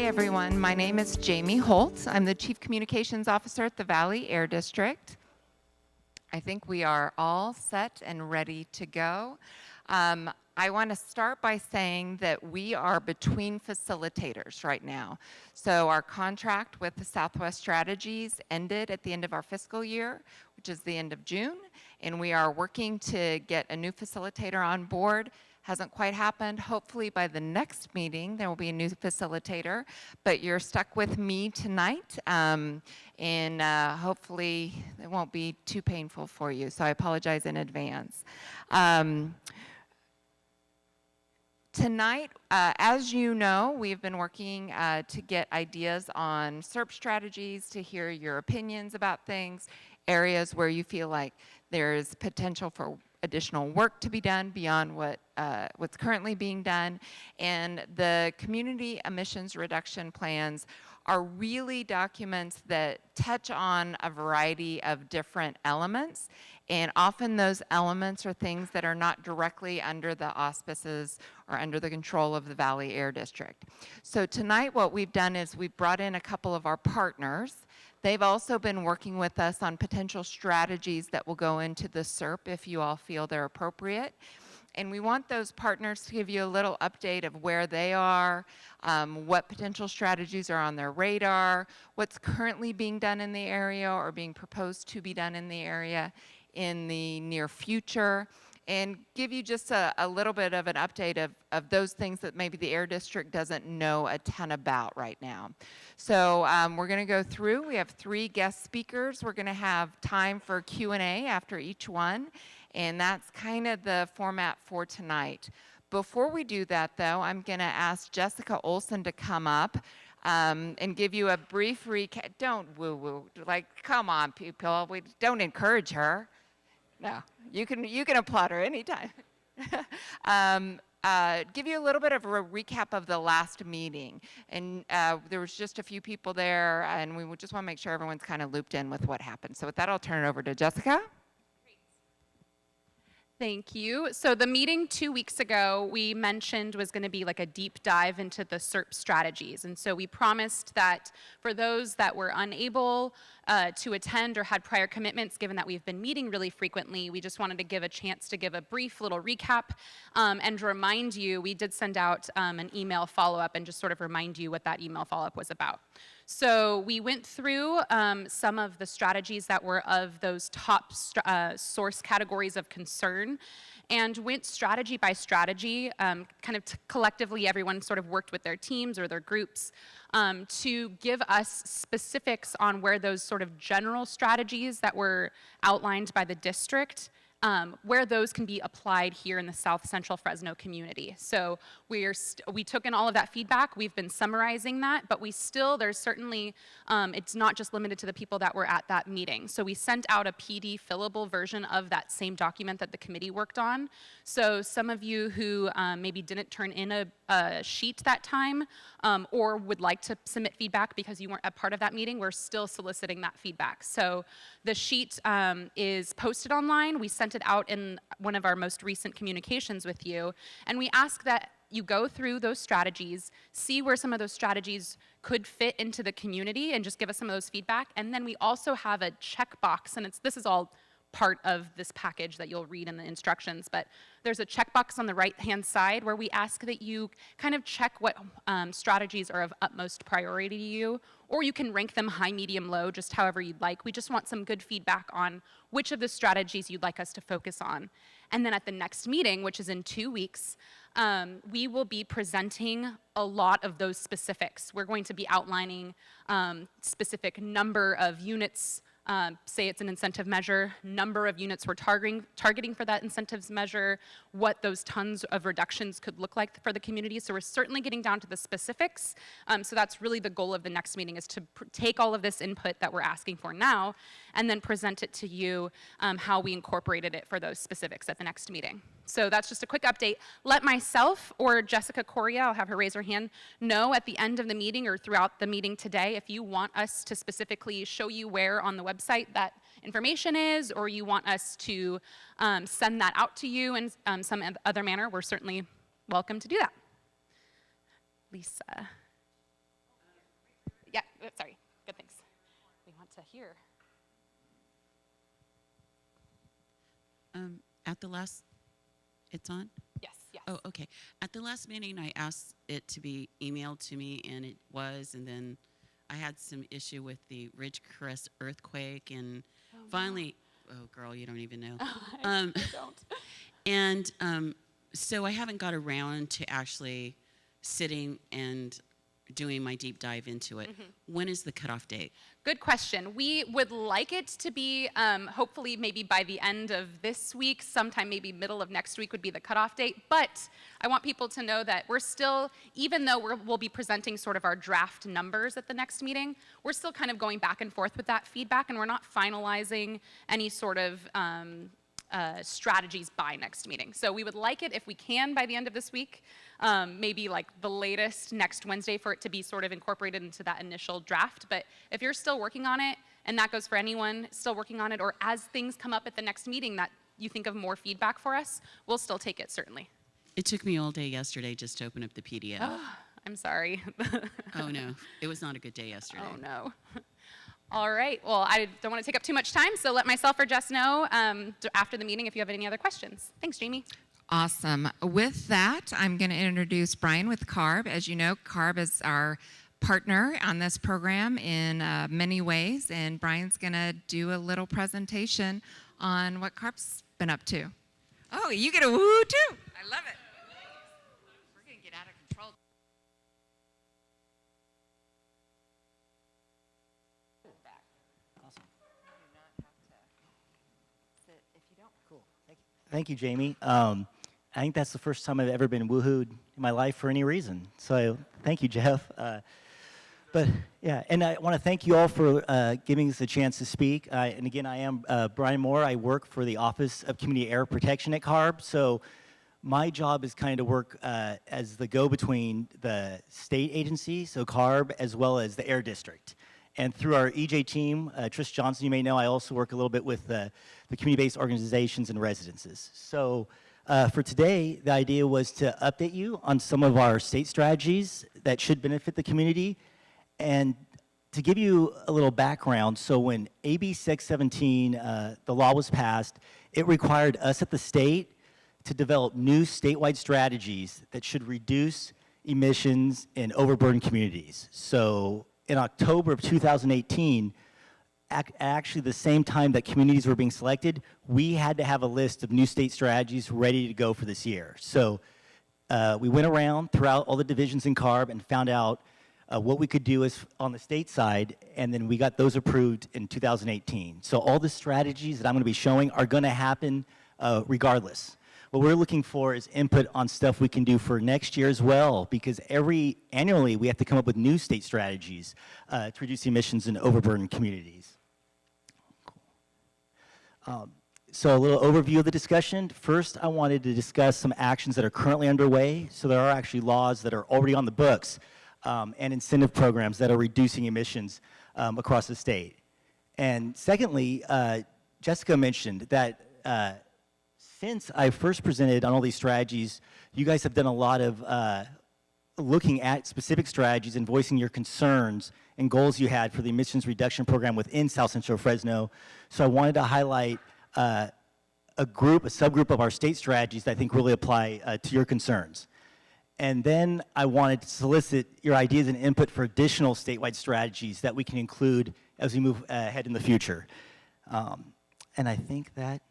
everyone. My name is Jamie Holt. I'm the Chief Communications Officer at the Valley Air District. I think we are all set and ready to go. I want to start by saying that we are between facilitators right now. So our contract with the Southwest Strategies ended at the end of our fiscal year, which is the end of June, and we are working to get a new facilitator on board. Hasn't quite happened. Hopefully by the next meeting there will be a new facilitator, but you're stuck with me tonight, and hopefully it won't be too painful for you, so I apologize in advance. Tonight, as you know, we've been working to get ideas on SERP strategies, to hear your opinions about things, areas where you feel like there's potential for additional work to be done beyond what's currently being done. And the community emissions reduction plans are really documents that touch on a variety of different elements. And often those elements are things that are not directly under the auspices or under the control of the Valley Air District. So tonight what we've done is we've brought in a couple of our partners. They've also been working with us on potential strategies that will go into the SERP if you all feel they're appropriate. And we want those partners to give you a little update of where they are, what potential strategies are on their radar, what's currently being done in the area or being proposed to be done in the area in the near future, and give you just a little bit of an update of those things that maybe the Air District doesn't know a ton about right now. So we're going to go through. We have 3 guest speakers. We're going to have time for Q&A after each one, and that's kind of the format for tonight. Before we do that, though, I'm going to ask Jessica Olson to come up and give you a brief recap. Don't woo-woo. Like, come on, people. We don't encourage her. No, you can applaud her anytime. Give you a little bit of a recap of the last meeting. And there was just a few people there, and we just want to make sure everyone's kind of looped in with what happened. So with that, I'll turn it over to Jessica. Thank you. So the meeting 2 weeks ago, we mentioned was going to be like a deep dive into the SERP strategies. And so we promised that for those that were unable to attend or had prior commitments, given that we've been meeting really frequently, we just wanted to give a chance to give a brief little recap and remind you, we did send out an email follow-up and just sort of remind you what that email follow-up was about. So we went through some of the strategies that were of those top source categories of concern and went strategy by strategy, kind of collectively everyone sort of worked with their teams or their groups to give us specifics on where those sort of general strategies that were outlined by the district where those can be applied here in the South Central Fresno community. So we took in all of that feedback. We've been summarizing that, but there's certainly, it's not just limited to the people that were at that meeting. So we sent out a PD fillable version of that same document that the committee worked on. So some of you who maybe didn't turn in a sheet that time or would like to submit feedback because you weren't a part of that meeting, we're still soliciting that feedback. So the sheet is posted online. We sent it out in one of our most recent communications with you, and we ask that you go through those strategies, see where some of those strategies could fit into the community, and just give us some of those feedback. And then we also have a checkbox, and this is all part of this package that you'll read in the instructions, but there's a checkbox on the right-hand side where we ask that you kind of check what strategies are of utmost priority to you, or you can rank them high, medium, low, just however you'd like. We just want some good feedback on which of the strategies you'd like us to focus on. And then at the next meeting, which is in 2 weeks, we will be presenting a lot of those specifics. We're going to be outlining specific number of units, say it's an incentive measure, number of units we're targeting for that incentives measure, what those tons of reductions could look like for the community. So we're certainly getting down to the specifics. So that's really the goal of the next meeting, is to take all of this input that we're asking for now and then present it to you how we incorporated it for those specifics at the next meeting. So that's just a quick update. Let myself or Jessica Correa, I'll have her raise her hand, know at the end of the meeting or throughout the meeting today if you want us to specifically show you where on the website that information is, or you want us to send that out to you in some other manner. We're certainly welcome to do that. Lisa. Yeah, sorry. Good, thanks. We want to hear. At the last, it's on? Yes, yes. Oh, okay. At the last meeting, I asked it to be emailed to me, and it was, and then I had some issue with the Ridgecrest earthquake, and finally, oh, girl, you don't even know. I don't. And so I haven't got around to actually sitting and doing my deep dive into it. When is the cutoff date? Good question. We would like it to be hopefully maybe by the end of this week, sometime maybe middle of next week would be the cutoff date. But I want people to know that we're still, even though we'll be presenting sort of our draft numbers at the next meeting, we're still kind of going back and forth with that feedback, and we're not finalizing any sort of strategies by next meeting. So we would like it if we can by the end of this week, maybe like the latest next Wednesday for it to be sort of incorporated into that initial draft. But if you're still working on it, and that goes for anyone still working on it, or as things come up at the next meeting that you think of more feedback for us, we'll still take it, certainly. It took me all day yesterday just to open up the PDF. I'm sorry. Oh, no. It was not a good day yesterday. Oh, no. All right. Well, I don't want to take up too much time, so let myself or Jess know after the meeting if you have any other questions. Thanks, Jamie. Awesome. With that, I'm going to introduce Brian with CARB. As you know, CARB is our partner on this program in many ways, and Brian's going to do a little presentation on what CARB's been up to. Oh, you get a woo too. I love it. We're going to get out of control. Thank you, Jamie. I think that's the first time I've ever been woohooed in my life for any reason. So thank you, Jeff. But yeah, and I want to thank you all for giving us a chance to speak. And again, I am Brian Moore. I work for the Office of Community Air Protection at CARB. So my job is kind of to work as the go-between the state agency, so CARB, as well as the Air District. And through our EJ team, Trish Johnson, you may know, I also work a little bit with the community-based organizations and residences. So for today, the idea was to update you on some of our state strategies that should benefit the community. And to give you a little background, so when AB 617, the law was passed, it required us at the state to develop new statewide strategies that should reduce emissions in overburdened communities. So in October of 2018, actually the same time that communities were being selected, we had to have a list of new state strategies ready to go for this year. So we went around throughout all the divisions in CARB and found out what we could do is on the state side, and then we got those approved in 2018. So all the strategies that I'm going to be showing are going to happen regardless. What we're looking for is input on stuff we can do for next year as well, because annually we have to come up with new state strategies to reduce emissions in overburdened communities. So a little overview of the discussion. First, I wanted to discuss some actions that are currently underway. So there are actually laws that are already on the books and incentive programs that are reducing emissions across the state. And secondly, Jessica mentioned that since I first presented on all these strategies, you guys have done a lot of looking at specific strategies and voicing your concerns and goals you had for the emissions reduction program within South Central Fresno. So I wanted to highlight a subgroup of our state strategies that I think really apply to your concerns. And then I wanted to solicit your ideas and input for additional statewide strategies that we can include as we move ahead in the future. And I think that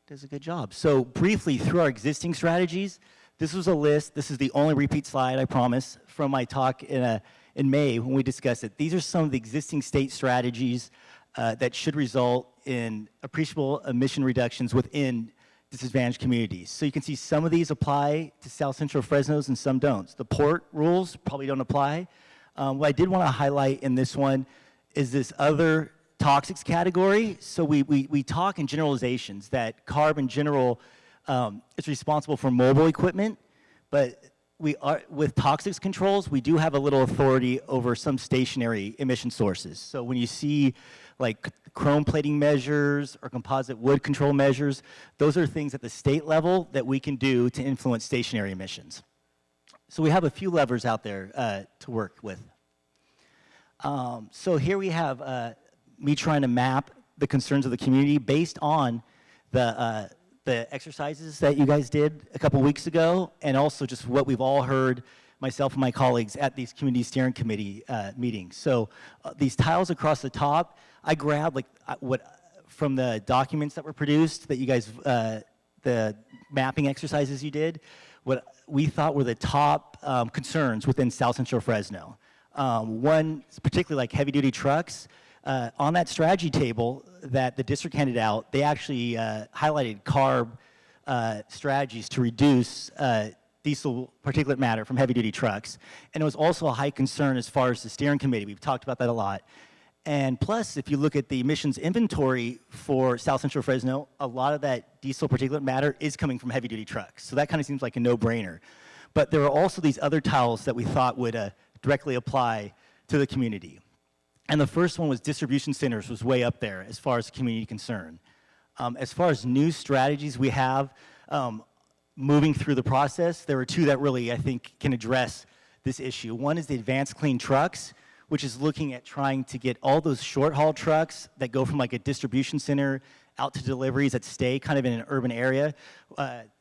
does a good job. So briefly, through our existing strategies, this was a list. This is the only repeat slide, I promise, from my talk in May when we discussed it. These are some of the existing state strategies that should result in appreciable emission reductions within disadvantaged communities. So you can see some of these apply to South Central Fresno's and some don't. The port rules probably don't apply. What I did want to highlight in this one is this other toxics category. So we talk in generalizations that CARB in general is responsible for mobile equipment, but with toxics controls, we do have a little authority over some stationary emission sources. So when you see like chrome plating measures or composite wood control measures, those are things at the state level that we can do to influence stationary emissions. So we have a few levers out there to work with. So here we have me trying to map the concerns of the community based on the exercises that you guys did a couple weeks ago, and also just what we've all heard, myself and my colleagues, at these community steering committee meetings. So these tiles across the top, I grabbed like what from the documents that were produced that you guys, the mapping exercises you did, what we thought were the top concerns within South Central Fresno. One, particularly like heavy-duty trucks. On that strategy table that the district handed out, they actually highlighted CARB strategies to reduce diesel particulate matter from heavy-duty trucks. And it was also a high concern as far as the steering committee. We've talked about that a lot. And plus, if you look at the emissions inventory for South Central Fresno, a lot of that diesel particulate matter is coming from heavy-duty trucks. So that kind of seems like a no-brainer. But there are also these other tiles that we thought would directly apply to the community. And the first one was distribution centers was way up there as far as community concern. As far as new strategies we have moving through the process, there are two that really, I think, can address this issue. One is the advanced clean trucks, which is looking at trying to get all those short haul trucks that go from like a distribution center out to deliveries that stay kind of in an urban area.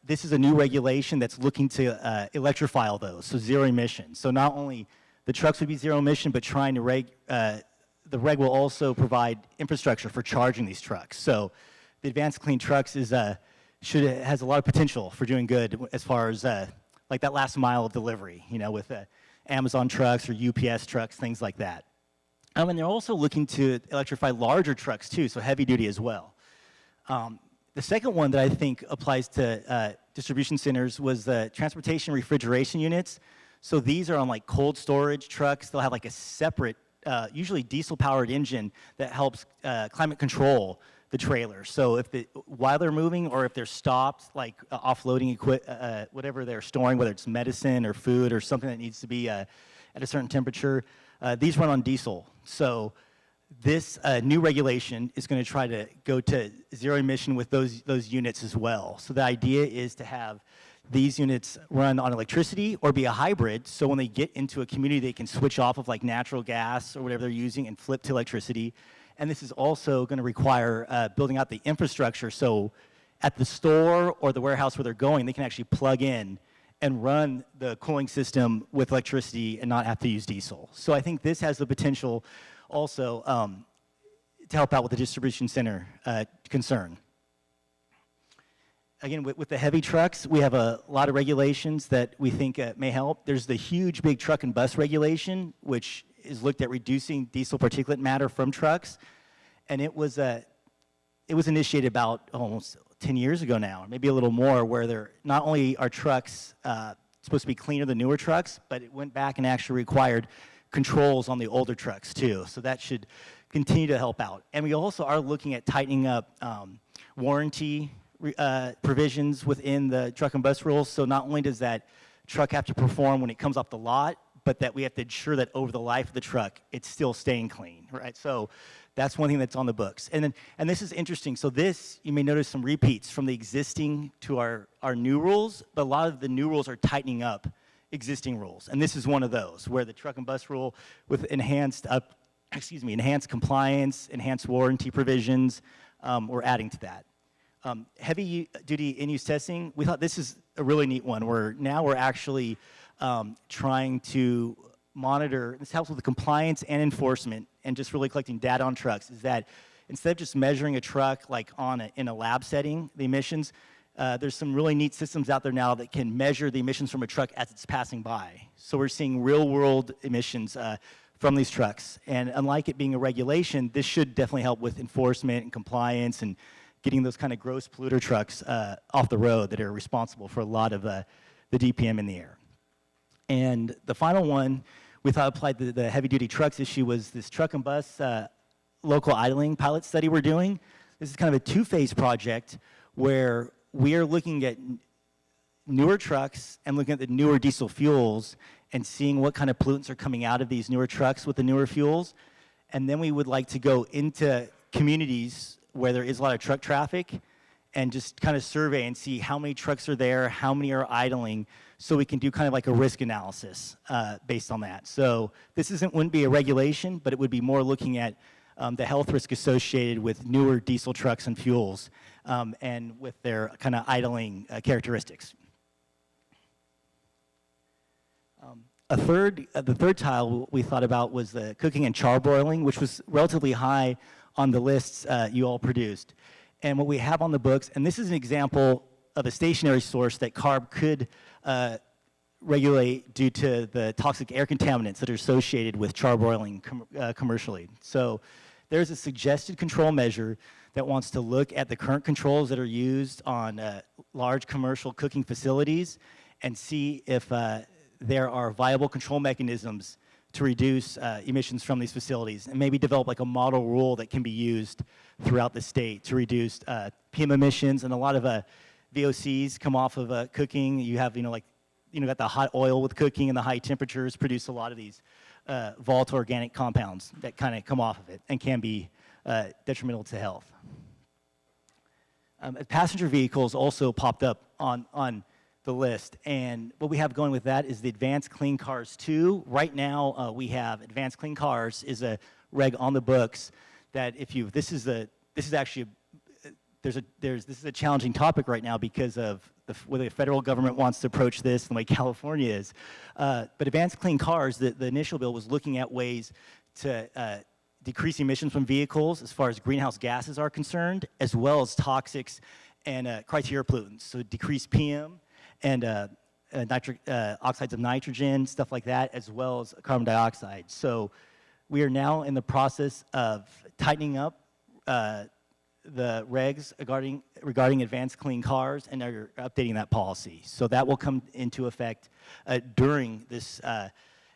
This is a new regulation that's looking to electrify all those, so zero emission. So not only the trucks would be zero emission, but trying to the reg will also provide infrastructure for charging these trucks. So the advanced clean trucks is has a lot of potential for doing good as far as like that last mile of delivery, you know, with Amazon trucks or UPS trucks, things like that. And they're also looking to electrify larger trucks too, so heavy duty as well. The second one that I think applies to distribution centers was the transportation refrigeration units. So these are on like cold storage trucks. They'll have like a separate, usually diesel-powered engine that helps climate control the trailer. So if while they're moving or if they're stopped, like offloading whatever they're storing, whether it's medicine or food or something that needs to be at a certain temperature, these run on diesel. So this new regulation is going to try to go to zero emission with those units as well. So the idea is to have these units run on electricity or be a hybrid, so when they get into a community, they can switch off of like natural gas or whatever they're using and flip to electricity. And this is also going to require building out the infrastructure, so at the store or the warehouse where they're going, they can actually plug in and run the cooling system with electricity and not have to use diesel. So I think this has the potential also to help out with the distribution center concern. Again, with the heavy trucks, we have a lot of regulations that we think may help. There's the huge big truck and bus regulation, which is looked at reducing diesel particulate matter from trucks. And it was initiated about almost 10 years ago now, maybe a little more, where not only are trucks supposed to be cleaner than newer trucks, but it went back and actually required controls on the older trucks too. So that should continue to help out. And we also are looking at tightening up warranty provisions within the truck and bus rules. So not only does that truck have to perform when it comes off the lot, but that we have to ensure that over the life of the truck, it's still staying clean, right? So that's one thing that's on the books. And this is interesting. So this, you may notice some repeats from the existing to our new rules, but a lot of the new rules are tightening up existing rules. And this is one of those, where the truck and bus rule with enhanced compliance, enhanced warranty provisions, we're adding to that. Heavy duty in-use testing, we thought this is a really neat one, where now we're actually trying to monitor, this helps with the compliance and enforcement and just really collecting data on trucks, is that instead of just measuring a truck like in a lab setting, the emissions, there's some really neat systems out there now that can measure the emissions from a truck as it's passing by. So we're seeing real world emissions from these trucks. And unlike it being a regulation, this should definitely help with enforcement and compliance and getting those kind of gross polluter trucks off the road that are responsible for a lot of the DPM in the air. And the final one we thought applied to the heavy-duty trucks issue was this truck and bus local idling pilot study we're doing. This is kind of a two-phase project where we are looking at newer trucks and looking at the newer diesel fuels and seeing what kind of pollutants are coming out of these newer trucks with the newer fuels. And then we would like to go into communities where there is a lot of truck traffic and just kind of survey and see how many trucks are there, how many are idling, so we can do kind of like a risk analysis based on that. So this wouldn't be a regulation, but it would be more looking at the health risk associated with newer diesel trucks and fuels and with their kind of idling characteristics. The third tile we thought about was the cooking and charbroiling, which was relatively high on the lists you all produced. And what we have on the books, and this is an example of a stationary source that CARB could regulate due to the toxic air contaminants that are associated with charbroiling commercially. So there's a suggested control measure that wants to look at the current controls that are used on large commercial cooking facilities and see if there are viable control mechanisms to reduce emissions from these facilities, and maybe develop like a model rule that can be used throughout the state to reduce PM emissions. And a lot of VOCs come off of cooking. You have, got the hot oil with cooking, and the high temperatures produce a lot of these volatile organic compounds that kind of come off of it and can be detrimental to health. Passenger vehicles also popped up on the list, and what we have going with that is the Advanced Clean Cars 2. Right now, we have Advanced Clean Cars is a reg on the books that this is a challenging topic right now because of the way the federal government wants to approach this and the way California is. But Advanced Clean Cars, the initial bill was looking at ways to decrease emissions from vehicles as far as greenhouse gases are concerned, as well as toxics and criteria pollutants. So decrease PM and oxides of nitrogen, stuff like that, as well as carbon dioxide. So we are now in the process of tightening up the regs regarding advanced clean cars and are updating that policy. So that will come into effect during this,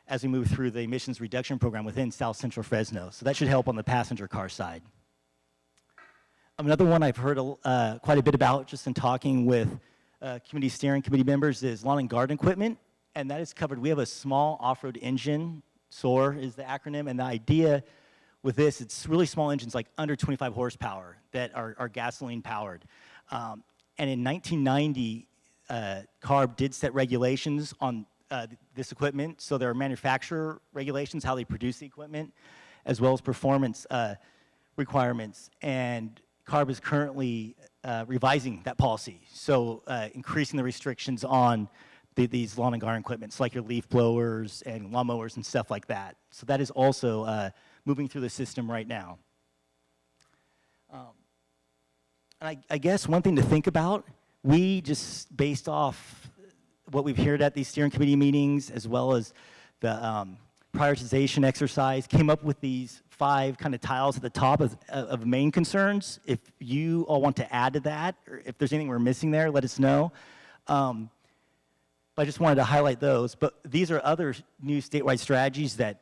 as we move through the emissions reduction program within South Central Fresno. So that should help on the passenger car side. Another one I've heard quite a bit about just in talking with community steering committee members is lawn and garden equipment, and that is covered. We have a small off-road engine, SOAR is the acronym, and the idea with this, it's really small engines, like under 25 horsepower, that are gasoline powered. And in 1990, CARB did set regulations on this equipment. So there are manufacturer regulations, how they produce the equipment, as well as performance requirements. And CARB is currently revising that policy. So increasing the restrictions on these lawn and garden equipment, like your leaf blowers and lawnmowers and stuff like that. So that is also moving through the system right now. And I guess one thing to think about, we just based off what we've heard at these steering committee meetings, as well as the prioritization exercise, came up with these 5 kind of tiles at the top of main concerns. If you all want to add to that, or if there's anything we're missing there, let us know. But I just wanted to highlight those. But these are other new statewide strategies that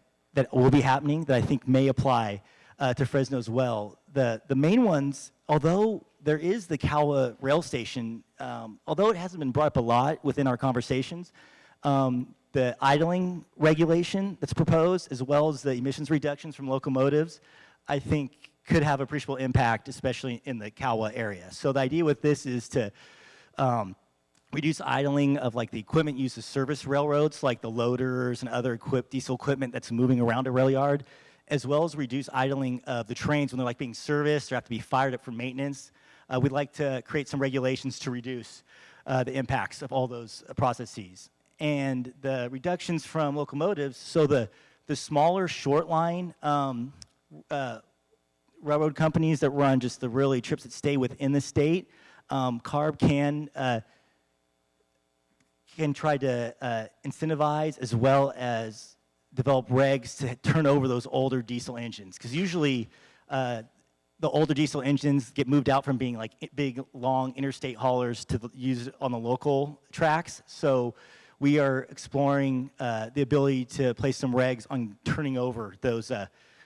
will be happening that I think may apply to Fresno as well. The main ones, although there is the Kawa rail station, although it hasn't been brought up a lot within our conversations, the idling regulation that's proposed, as well as the emissions reductions from locomotives, I think could have appreciable impact, especially in the Kawa area. So the idea with this is to reduce idling of like the equipment used to service railroads, like the loaders and other diesel equipment that's moving around a rail yard, as well as reduce idling of the trains when they're like being serviced or have to be fired up for maintenance. We'd like to create some regulations to reduce the impacts of all those processes. And the reductions from locomotives, so the smaller short line railroad companies that run just the really trips that stay within the state, CARB can try to incentivize as well as develop regs to turn over those older diesel engines. Because usually the older diesel engines get moved out from being like big, long interstate haulers to use on the local tracks. So we are exploring the ability to place some regs on turning over those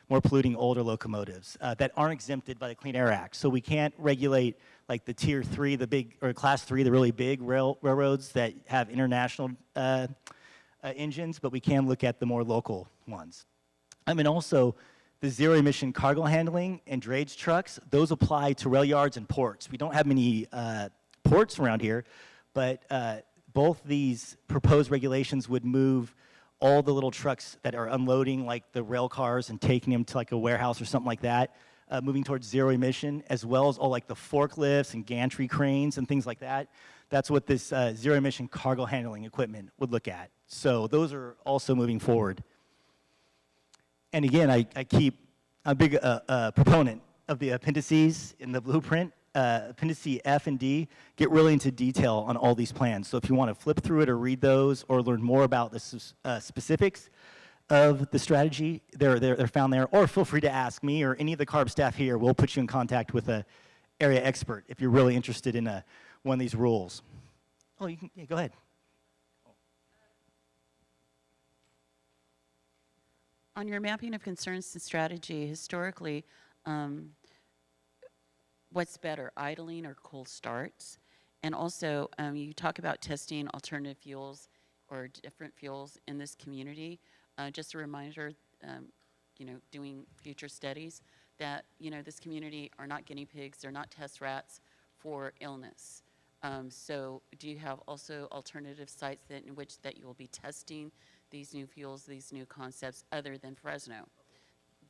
more polluting older locomotives that aren't exempted by the Clean Air Act. So we can't regulate like the tier 3, the big, or class 3, the really big railroads that have international engines, but we can look at the more local ones. I mean, also the zero emission cargo handling and drayage trucks, those apply to rail yards and ports. We don't have many ports around here, but both these proposed regulations would move all the little trucks that are unloading, like the rail cars, and taking them to like a warehouse or something like that, moving towards zero emission, as well as all like the forklifts and gantry cranes and things like that. That's what this zero emission cargo handling equipment would look at. So those are also moving forward. And again, I'm a big proponent of the appendices in the blueprint. Appendice F and D get really into detail on all these plans. So if you want to flip through it or read those or learn more about the specifics of the strategy, they're found there. Or feel free to ask me or any of the CARB staff here. We'll put you in contact with an area expert if you're really interested in one of these rules. Oh, you can, yeah, go ahead. On your mapping of concerns and strategy, historically, what's better, idling or cold starts? And also, you talk about testing alternative fuels or different fuels in this community. Just a reminder, doing future studies that, this community are not guinea pigs, they're not test rats for illness. So do you have also alternative sites in which that you will be testing these new fuels, these new concepts other than Fresno?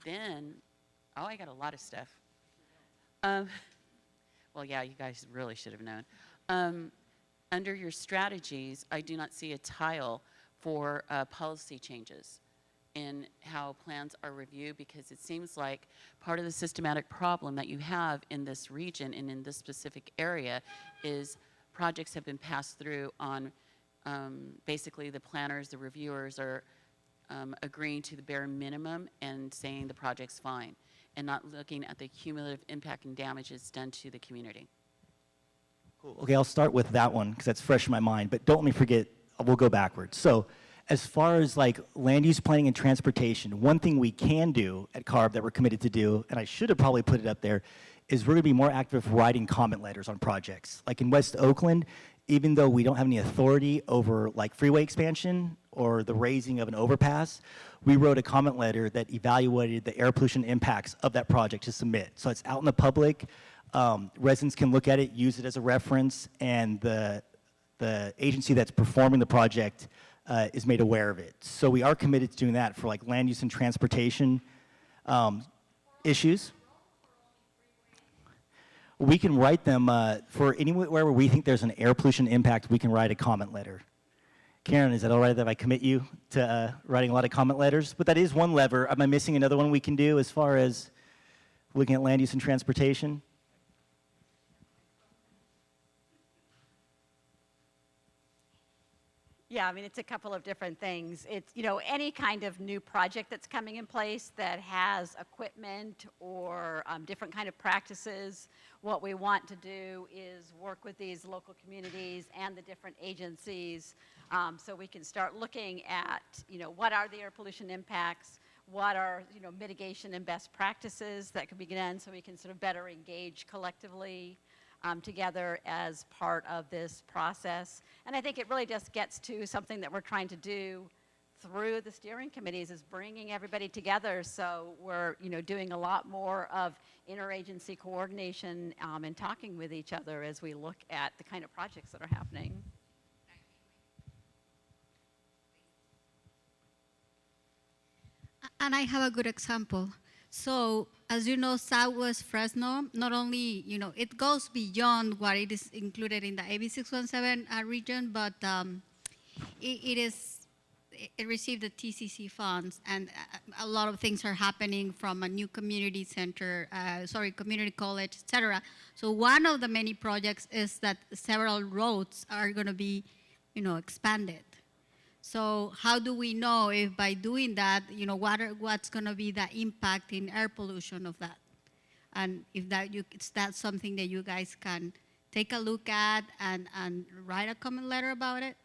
Then, I got a lot of stuff. Well, yeah, you guys really should have known. Under your strategies, I do not see a tile for policy changes in how plans are reviewed, because it seems like part of the systematic problem that you have in this region and in this specific area is projects have been passed through on basically the planners, the reviewers are agreeing to the bare minimum and saying the project's fine, and not looking at the cumulative impact and damage it's done to the community. Cool. Okay, I'll start with that one because that's fresh in my mind, but don't let me forget, we'll go backwards. So as far as like land use planning and transportation, one thing we can do at CARB that we're committed to do, and I should have probably put it up there, is we're going to be more active writing comment letters on projects. Like in West Oakland, even though we don't have any authority over like freeway expansion or the raising of an overpass, we wrote a comment letter that evaluated the air pollution impacts of that project to submit. So it's out in the public. Residents can look at it, use it as a reference, and the agency that's performing the project is made aware of it. So we are committed to doing that for like land use and transportation issues. We can write them for anywhere where we think there's an air pollution impact, we can write a comment letter. Karen, is that all right if I commit you to writing a lot of comment letters? But that is one lever. Am I missing another one we can do as far as looking at land use and transportation? Yeah, I mean, it's a couple of different things. It's, any kind of new project that's coming in place that has equipment or different kind of practices. What we want to do is work with these local communities and the different agencies so we can start looking at, what are the air pollution impacts, what are, mitigation and best practices that could be done so we can sort of better engage collectively together as part of this process. And I think it really just gets to something that we're trying to do through the steering committees, is bringing everybody together. So we're doing a lot more of interagency coordination and talking with each other as we look at the kind of projects that are happening. And I have a good example. So, as you know, Southwest Fresno, not only, it goes beyond what it is included in the AB 617 region, but it received the TCC funds, and a lot of things are happening from a new community center, community college, et cetera. So one of the many projects is that several roads are going to be, expanded. So how do we know if by doing that, what's going to be the impact in air pollution of that? And if that's something that you guys can take a look at and write a comment letter about it?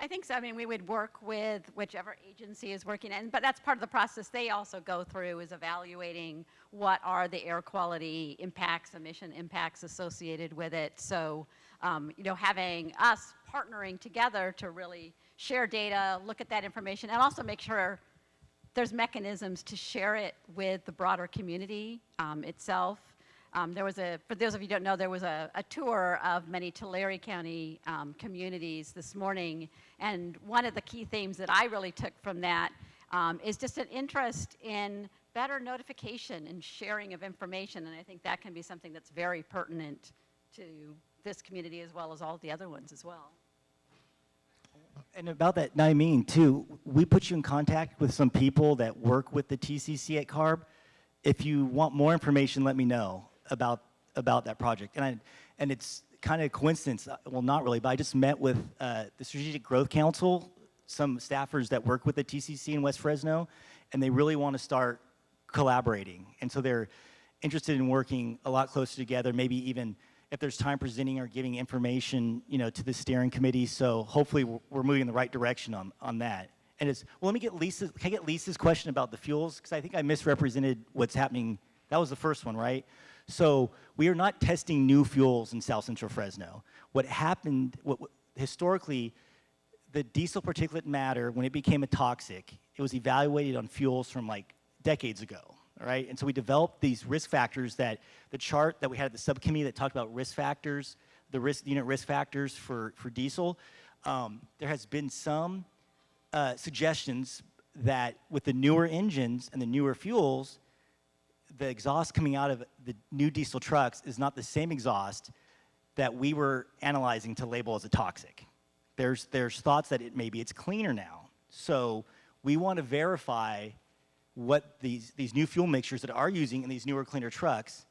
I think so. I mean, we would work with whichever agency is working, but that's part of the process they also go through, is evaluating what are the air quality impacts, emission impacts associated with it. So, having us partnering together to really share data, look at that information, and also make sure there's mechanisms to share it with the broader community itself. For those of you who don't know, there was a tour of many Tulare County communities this morning, and one of the key themes that I really took from that is just an interest in better notification and sharing of information, and I think that can be something that's very pertinent to this community as well as all the other ones as well. And about that, Naimeen, too, we put you in contact with some people that work with the TCC at CARB. If you want more information, let me know about that project. And it's kind of coincidence, well, not really, but I just met with the Strategic Growth Council, some staffers that work with the TCC in West Fresno, and they really want to start collaborating. And so they're interested in working a lot closer together, maybe even if there's time presenting or giving information, to the steering committee. So hopefully we're moving in the right direction on that. And let me get Lisa's, can I get Lisa's question about the fuels? Because I think I misrepresented what's happening. That was the first one, right? So we are not testing new fuels in South Central Fresno. What happened, historically, the diesel particulate matter, when it became a toxic, it was evaluated on fuels from like decades ago. All right, and so we developed these risk factors that the chart that we had at the subcommittee that talked about risk factors, the unit risk factors for diesel. There has been some suggestions that with the newer engines and the newer fuels, the exhaust coming out of the new diesel trucks is not the same exhaust that we were analyzing to label as a toxic. There's thoughts that it's cleaner now. So we want to verify what these new fuel mixtures that are using in these newer, cleaner trucks,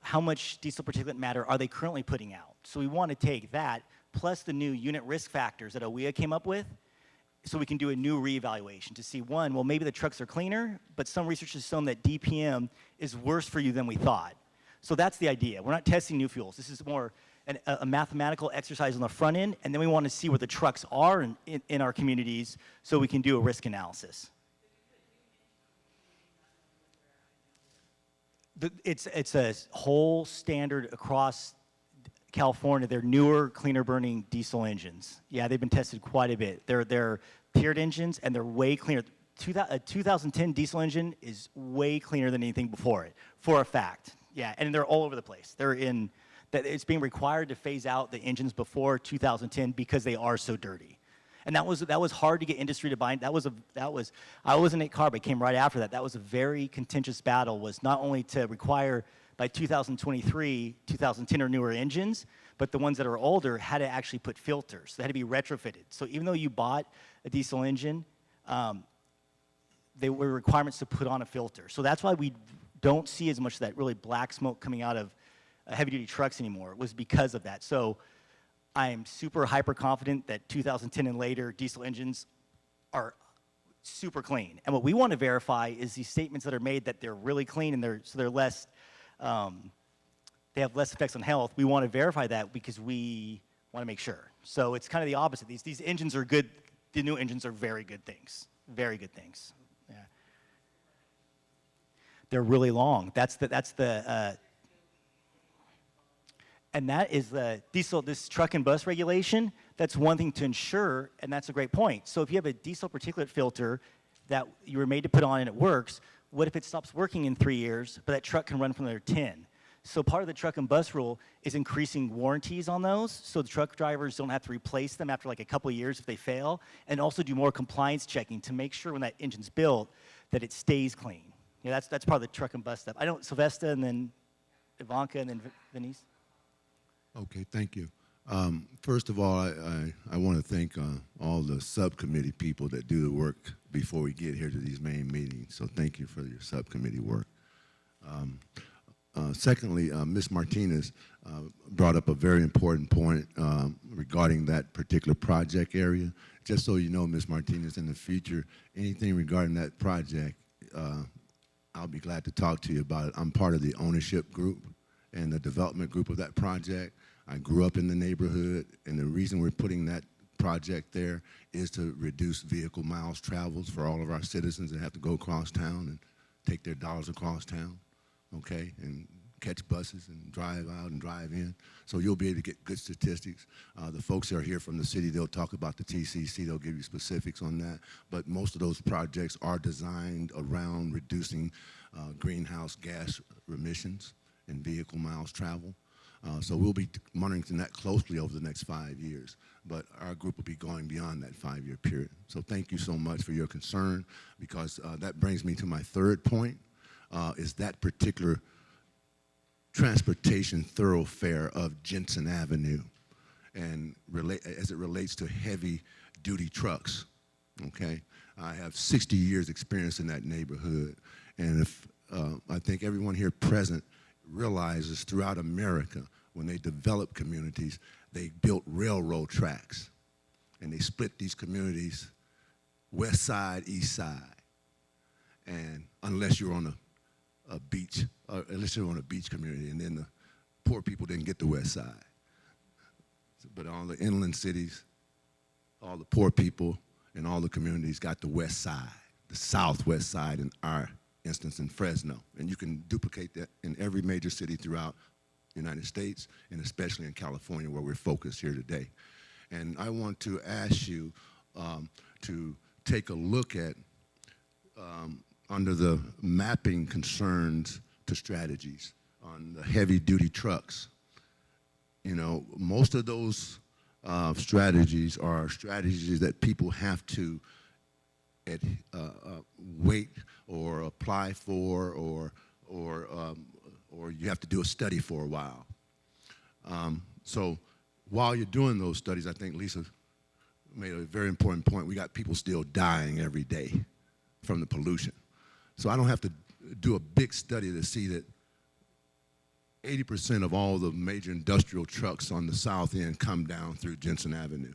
how much diesel particulate matter are they currently putting out? So we want to take that, plus the new unit risk factors that OEA came up with, so we can do a new reevaluation to see, one, well, maybe the trucks are cleaner, but some research has shown that DPM is worse for you than we thought. So that's the idea. We're not testing new fuels. This is more a mathematical exercise on the front end, and then we want to see where the trucks are in our communities so we can do a risk analysis. It's a whole standard across California. They're newer, cleaner burning diesel engines. Yeah, they've been tested quite a bit. They're tiered engines, and they're way cleaner. A 2010 diesel engine is way cleaner than anything before it, for a fact. Yeah, and they're all over the place. It's being required to phase out the engines before 2010 because they are so dirty. And that was hard to get industry to buy. I wasn't at CARB, I came right after that. That was a very contentious battle, was not only to require by 2023, 2010 or newer engines, but the ones that are older had to actually put filters. They had to be retrofitted. So even though you bought a diesel engine, there were requirements to put on a filter. So that's why we don't see as much of that really black smoke coming out of heavy-duty trucks anymore. It was because of that. So I'm super hyper confident that 2010 and later diesel engines are super clean. And what we want to verify is these statements that are made that they're really clean and they're less, they have less effects on health. We want to verify that because we want to make sure. So it's kind of the opposite. These engines are good. The new engines are very good things. Very good things. Yeah. They're really long. And that is the diesel, this truck and bus regulation. That's one thing to ensure, and that's a great point. So if you have a diesel particulate filter that you were made to put on and it works, what if it stops working in 3 years, but that truck can run for another 10? So part of the truck and bus rule is increasing warranties on those, so the truck drivers don't have to replace them after like a couple of years if they fail, and also do more compliance checking to make sure when that engine's built that it stays clean. Yeah, that's part of the truck and bus stuff. I don't, Sylvester and then Ivanka and then Denise. Okay, thank you. First of all, I want to thank all the subcommittee people that do the work before we get here to these main meetings. So thank you for your subcommittee work. Secondly, Ms. Martinez brought up a very important point regarding that particular project area. Just so you know, Ms. Martinez, in the future, anything regarding that project, I'll be glad to talk to you about it. I'm part of the ownership group and the development group of that project. I grew up in the neighborhood, and the reason we're putting that project there is to reduce vehicle miles traveled for all of our citizens that have to go across town and take their dollars across town, okay, and catch buses and drive out and drive in. So you'll be able to get good statistics. The folks that are here from the city, they'll talk about the TCC, they'll give you specifics on that, but most of those projects are designed around reducing greenhouse gas emissions. in vehicle miles traveled. So we'll be monitoring that closely over the next 5 years. But our group will be going beyond that 5-year period. So thank you so much for your concern, because that brings me to my third point, is that particular transportation thoroughfare of Jensen Avenue, and as it relates to heavy-duty trucks, okay? I have 60 years experience in that neighborhood, and if I think everyone here present realizes throughout America, when they develop communities, they built railroad tracks, and they split these communities west side, east side, and unless you're on a beach, unless you're on a beach community, and then the poor people didn't get the west side. But all the inland cities, all the poor people, and all the communities got the west side, the southwest side in our instance in Fresno. And you can duplicate that in every major city throughout the United States, and especially in California, where we're focused here today. And I want to ask you to take a look at, under the mapping concerns to strategies on the heavy-duty trucks. You know, most of those strategies are strategies that people have to wait or apply for, or you have to do a study for a while. So while you're doing those studies, I think Lisa made a very important point. We got people still dying every day from the pollution. So I don't have to do a big study to see that 80% of all the major industrial trucks on the south end come down through Jensen Avenue,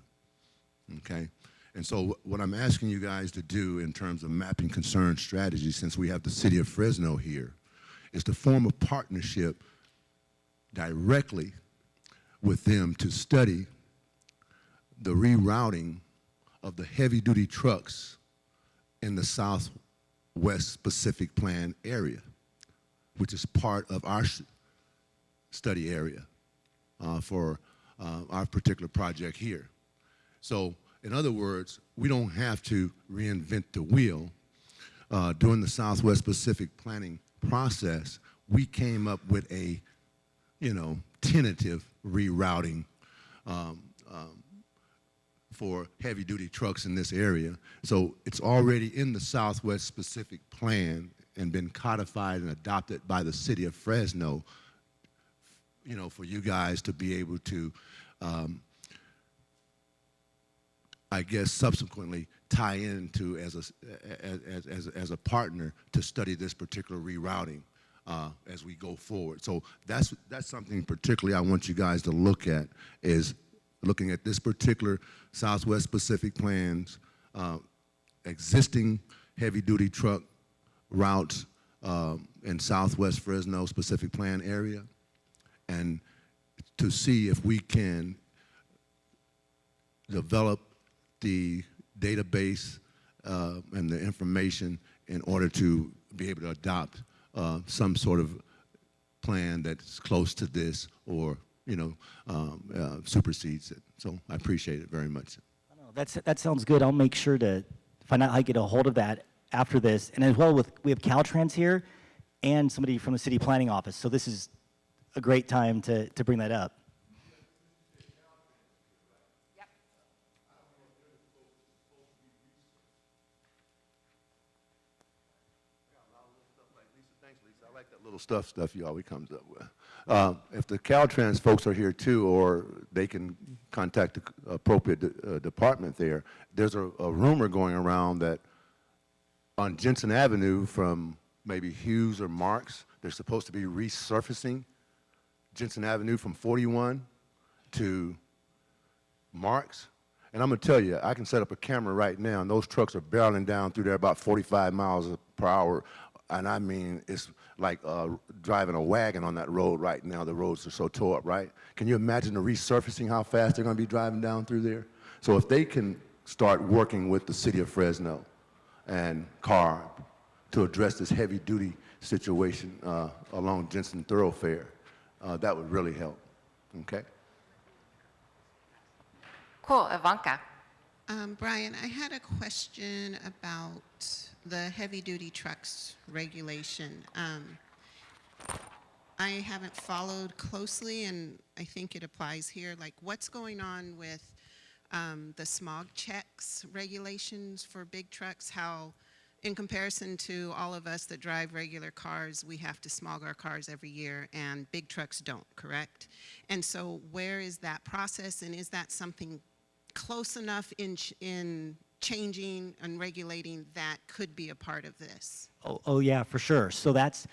okay? And so what I'm asking you guys to do in terms of mapping concern strategies, since we have the city of Fresno here, is to form a partnership directly with them to study the rerouting of the heavy-duty trucks in the Southwest Pacific Plan area, which is part of our study area for our particular project here. So, in other words, we don't have to reinvent the wheel. During the Southwest Pacific planning process, we came up with a, tentative rerouting for heavy-duty trucks in this area. So it's already in the Southwest Pacific Plan and been codified and adopted by the city of Fresno, for you guys to be able to, I guess, subsequently tie into as a partner to study this particular rerouting as we go forward. So that's something particularly I want you guys to look at, is looking at this particular Southwest Pacific Plan's existing heavy-duty truck routes in Southwest Fresno Pacific Plan area, and to see if we can develop the database and the information in order to be able to adopt some sort of plan that's close to this, or supersedes it. So I appreciate it very much. That sounds good. I'll make sure to find out how to get a hold of that after this. And as well, we have Caltrans here and somebody from the city planning office. So this is a great time to bring that up. Thanks, Lisa. I like that little stuff you always comes up with. If the Caltrans folks are here too, or they can contact the appropriate department there, there's a rumor going around that on Jensen Avenue from maybe Hughes or Marks, they're supposed to be resurfacing Jensen Avenue from 41 to Marks. And I'm going to tell you, I can set up a camera right now, and those trucks are barreling down through there about 45 miles per hour. And I mean, it's like driving a wagon on that road right now. The roads are so tore up, right? Can you imagine the resurfacing, how fast they're going to be driving down through there? So if they can start working with the city of Fresno and CAR to address this heavy-duty situation along Jensen Thoroughfare, that would really help, okay? Cool, Ivanka. Brian, I had a question about the heavy-duty trucks regulation. I haven't followed closely, and I think it applies here. Like, what's going on with the smog checks regulations for big trucks? How, in comparison to all of us that drive regular cars, we have to smog our cars every year, and big trucks don't, correct? And so where is that process, and is that something close enough in changing and regulating that could be a part of this? Oh yeah, for sure. So that's,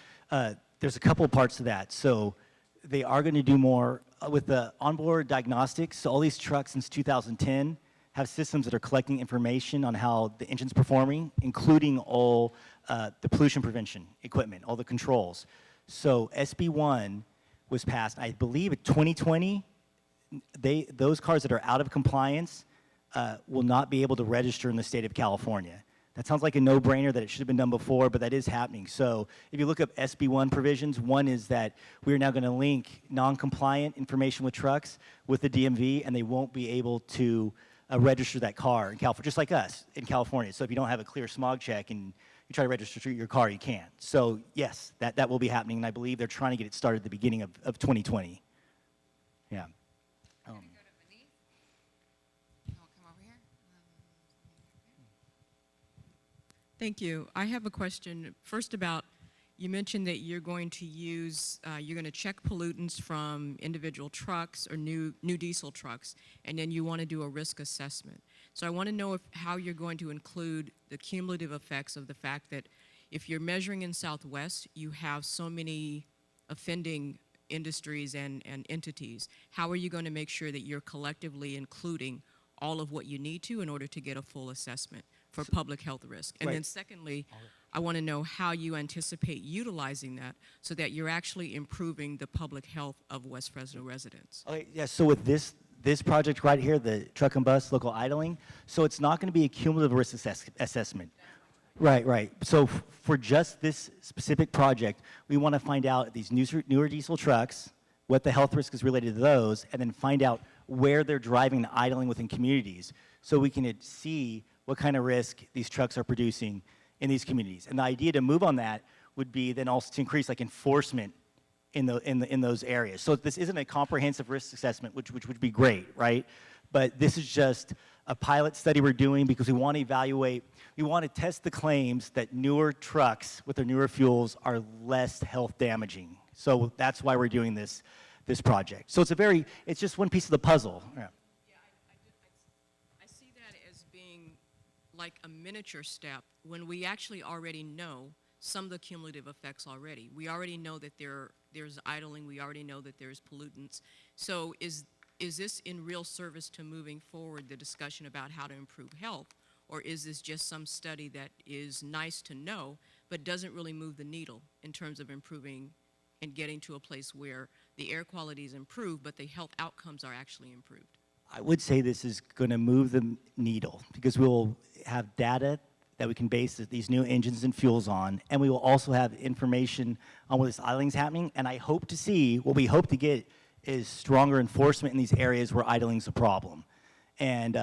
there's a couple parts to that. So they are going to do more with the onboard diagnostics. So all these trucks since 2010 have systems that are collecting information on how the engine's performing, including all the pollution prevention equipment, all the controls. So SB1 was passed, I believe, in 2020. Those cars that are out of compliance will not be able to register in the state of California. That sounds like a no-brainer that it should have been done before, but that is happening. So if you look up SB1 provisions, one is that we are now going to link non-compliant information with trucks with the DMV, and they won't be able to register that car in California, just like us in California. So if you don't have a clear smog check and you try to register your car, you can't. So yes, that will be happening, and I believe they're trying to get it started at the beginning of 2020. Yeah. Thank you. I have a question. First about, you mentioned that you're going to use, you're going to check pollutants from individual trucks or new diesel trucks, and then you want to do a risk assessment. So I want to know how you're going to include the cumulative effects of the fact that if you're measuring in Southwest, you have so many offending industries and entities. How are you going to make sure that you're collectively including all of what you need to in order to get a full assessment for public health risk? And Right. then secondly, I want to know how you anticipate utilizing that so that you're actually improving the public health of West Fresno residents. Okay, yeah, so with this project right here, the truck and bus local idling, so it's not going to be a cumulative risk assessment. Right. So for just this specific project, we want to find out these newer diesel trucks, what the health risk is related to those, and then find out where they're driving and idling within communities so we can see what kind of risk these trucks are producing in these communities. And the idea to move on that would be then also to increase like enforcement in those areas. So this isn't a comprehensive risk assessment, which would be great, right? But this is just a pilot study we're doing because we want to evaluate, we want to test the claims that newer trucks with their newer fuels are less health damaging. So that's why we're doing this project. So it's just one piece of the puzzle. Yeah. I see that as being like a miniature step when we actually already know some of the cumulative effects already. We already know that there's idling, we already know that there's pollutants. So is this in real service to moving forward the discussion about how to improve health, or is this just some study that is nice to know but doesn't really move the needle in terms of improving and getting to a place where the air quality is improved but the health outcomes are actually improved? I would say this is going to move the needle because we will have data that we can base these new engines and fuels on, and we will also have information on where this idling is happening. And I hope to see, what we hope to get is stronger enforcement in these areas where idling is a problem. And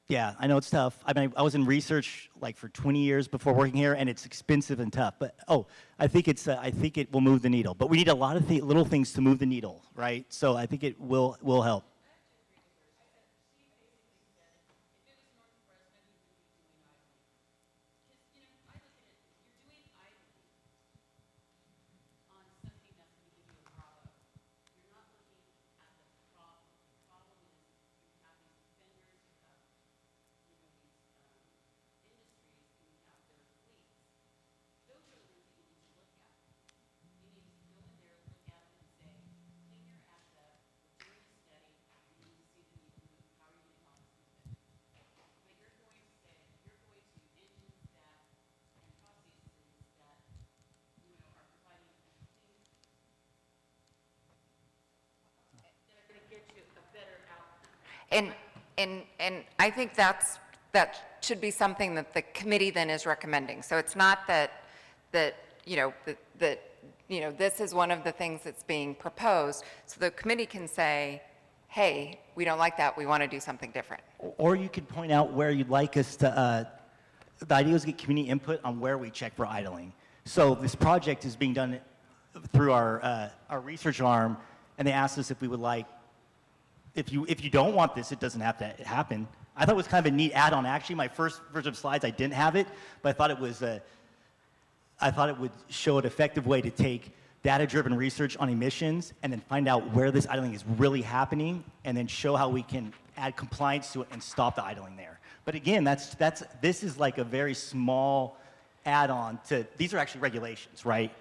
yeah, I know it's tough. I mean, I was in research like for 20 years before working here, and it's expensive and tough. But I think it will move the needle. But we need a lot of little things to move the needle, right? So I think it will help. And I think that should be something that the committee then is recommending. So it's not that this is one of the things that's being proposed. So the committee can say, hey, we don't like that, we want to do something different. Or you could point out where you'd like us to, the idea is to get community input on where we check for idling. So this project is being done through our research arm, and they asked us if we would like, if you don't want this, it doesn't have to happen. I thought it was kind of a neat add-on. Actually, my first version of slides, I didn't have it, but I thought it would show an effective way to take data-driven research on emissions and then find out where this idling is really happening, and then show how we can add compliance to it and stop the idling there. But again, this is like a very small add-on to, these are actually regulations, right?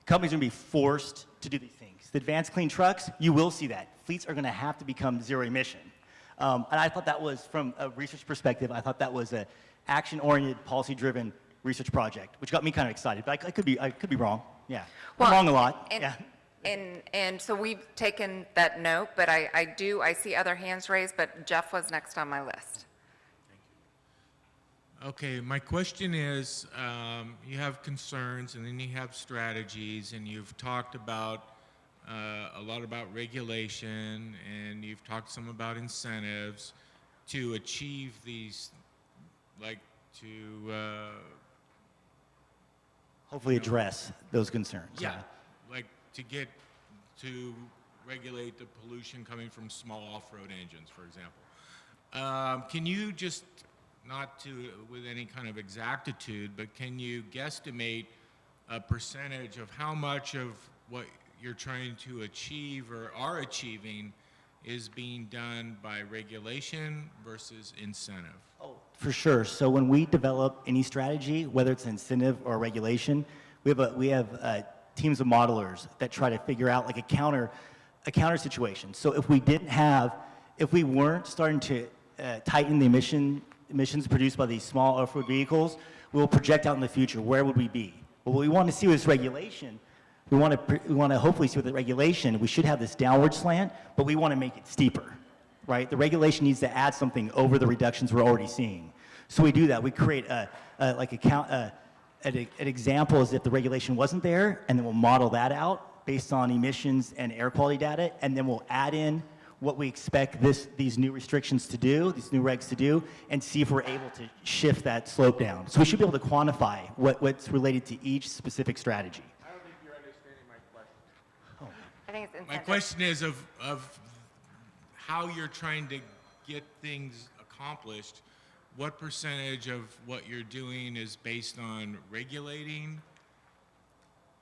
Companies are gonna be forced to do these things. The advanced clean trucks, you will see that. Fleets are gonna have to become zero emission. And I thought that was, from a research perspective, I thought that was an action-oriented, policy-driven research project, which got me kind of excited. But I could be wrong. Yeah, Well, I'm wrong a lot. And, Yeah. and so we've taken that note, but I see other hands raised, but Jeff was next on my list. Okay, my question is, you have concerns and then you have strategies, and you've talked about a lot about regulation, and you've talked some about incentives to achieve these, like to Hopefully address those concerns. like to get to regulate the pollution coming from small off-road engines, for example. Can you just, not to with any kind of exactitude, but can you guesstimate a percentage of how much of what you're trying to achieve or are achieving is being done by regulation versus incentive? Oh, for sure. So when we develop any strategy, whether it's incentive or regulation, we have teams of modelers that try to figure out like a counter situation. So if we weren't starting to tighten the emissions produced by these small off-road vehicles, we'll project out in the future, where would we be? Well, what we want to see with this regulation, we want to hopefully see with the regulation, we should have this downward slant, but we want to make it steeper, right? The regulation needs to add something over the reductions we're already seeing. So we do that. We create an example as if the regulation wasn't there, and then we'll model that out based on emissions and air quality data, and then we'll add in what we expect these new restrictions to do, these new regs to do, and see if we're able to shift that slope down. So we should be able to quantify what's related to each specific strategy. I don't think you're understanding my question. I think it's incentive. My question is of how you're trying to get things accomplished. What percentage of what you're doing is based on regulating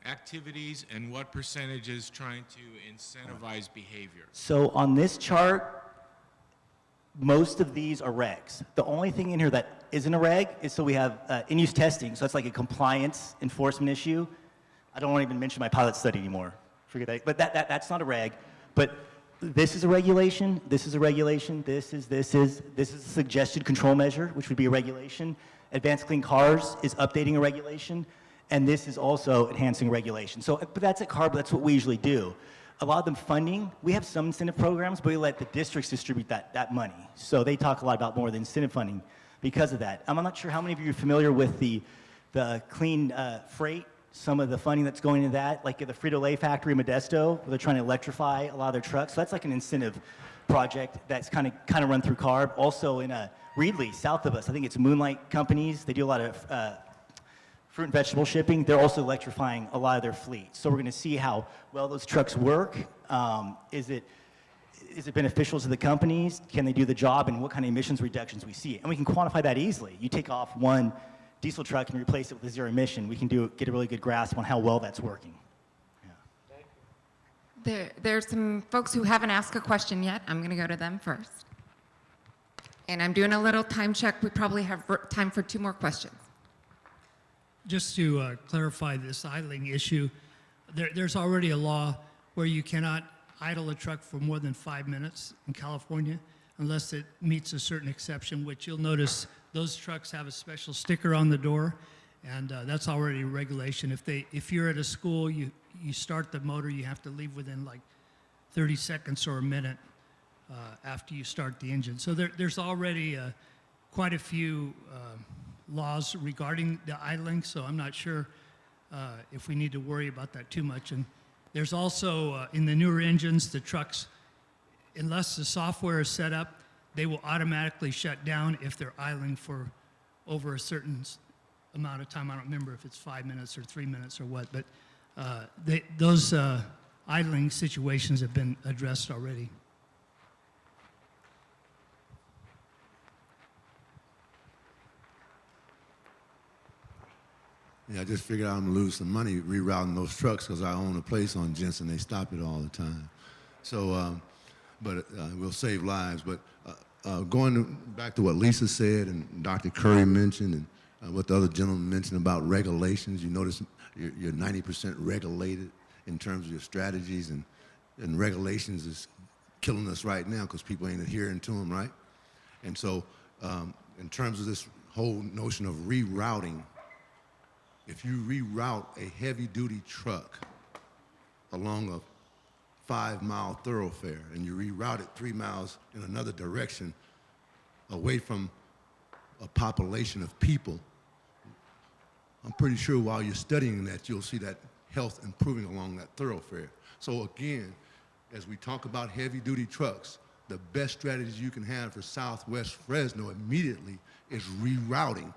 activities, and what percentage is trying to incentivize behavior? So on this chart, most of these are regs. The only thing in here that isn't a reg is, so we have in-use testing. So that's like a compliance enforcement issue. I don't want to even mention my pilot study anymore. Forget that. But that's not a reg. But this is a regulation. This is a regulation. This is a suggested control measure, which would be a regulation. Advanced Clean Cars is updating a regulation. And this is also enhancing regulation. So, but that's at CARB, that's what we usually do. A lot of them funding, we have some incentive programs, but we let the districts distribute that money. So they talk a lot about more of the incentive funding because of that. I'm not sure how many of you are familiar with the clean freight, some of the funding that's going into that, like at the Frito-Lay factory in Modesto, where they're trying to electrify a lot of their trucks. So that's like an incentive project that's kind of run through CARB. Also in Reedley, south of us, I think it's Moonlight Companies. They do a lot of fruit and vegetable shipping. They're also electrifying a lot of their fleet. So we're going to see how well those trucks work. Is it beneficial to the companies? Can they do the job? And what kind of emissions reductions we see? And we can quantify that easily. You take off one diesel truck and replace it with a zero emission. We can get a really good grasp on how well that's working. There's some folks who haven't asked a question yet. I'm going to go to them first. And I'm doing a little time check. We probably have time for 2 more questions. Just to clarify this idling issue, there's already a law where you cannot idle a truck for more than 5 minutes in California unless it meets a certain exception, which you'll notice those trucks have a special sticker on the door, and that's already a regulation. If you're at a school, you start the motor, you have to leave within like 30 seconds or a minute after you start the engine. So there's already quite a few laws regarding the idling, so I'm not sure if we need to worry about that too much. And there's also, in the newer engines, the trucks, unless the software is set up, they will automatically shut down if they're idling for over a certain amount of time. I don't remember if it's 5 minutes or 3 minutes or what, but those idling situations have been addressed already. Yeah, I just figured I'm gonna lose some money rerouting those trucks because I own a place on Jensen. They stop it all the time. So, but we'll save lives. But back to what Lisa said and Dr. Curry mentioned and what the other gentleman mentioned about regulations, you notice you're 90% regulated in terms of your strategies, and regulations is killing us right now because people ain't adhering to them, right? And so, in terms of this whole notion of rerouting, if you reroute a heavy-duty truck along a 5-mile thoroughfare and you reroute it 3 miles in another direction away from a population of people, I'm pretty sure while you're studying that, you'll see that health improving along that thoroughfare. So again, as we talk about heavy-duty trucks, the best strategy you can have for Southwest Fresno immediately is rerouting,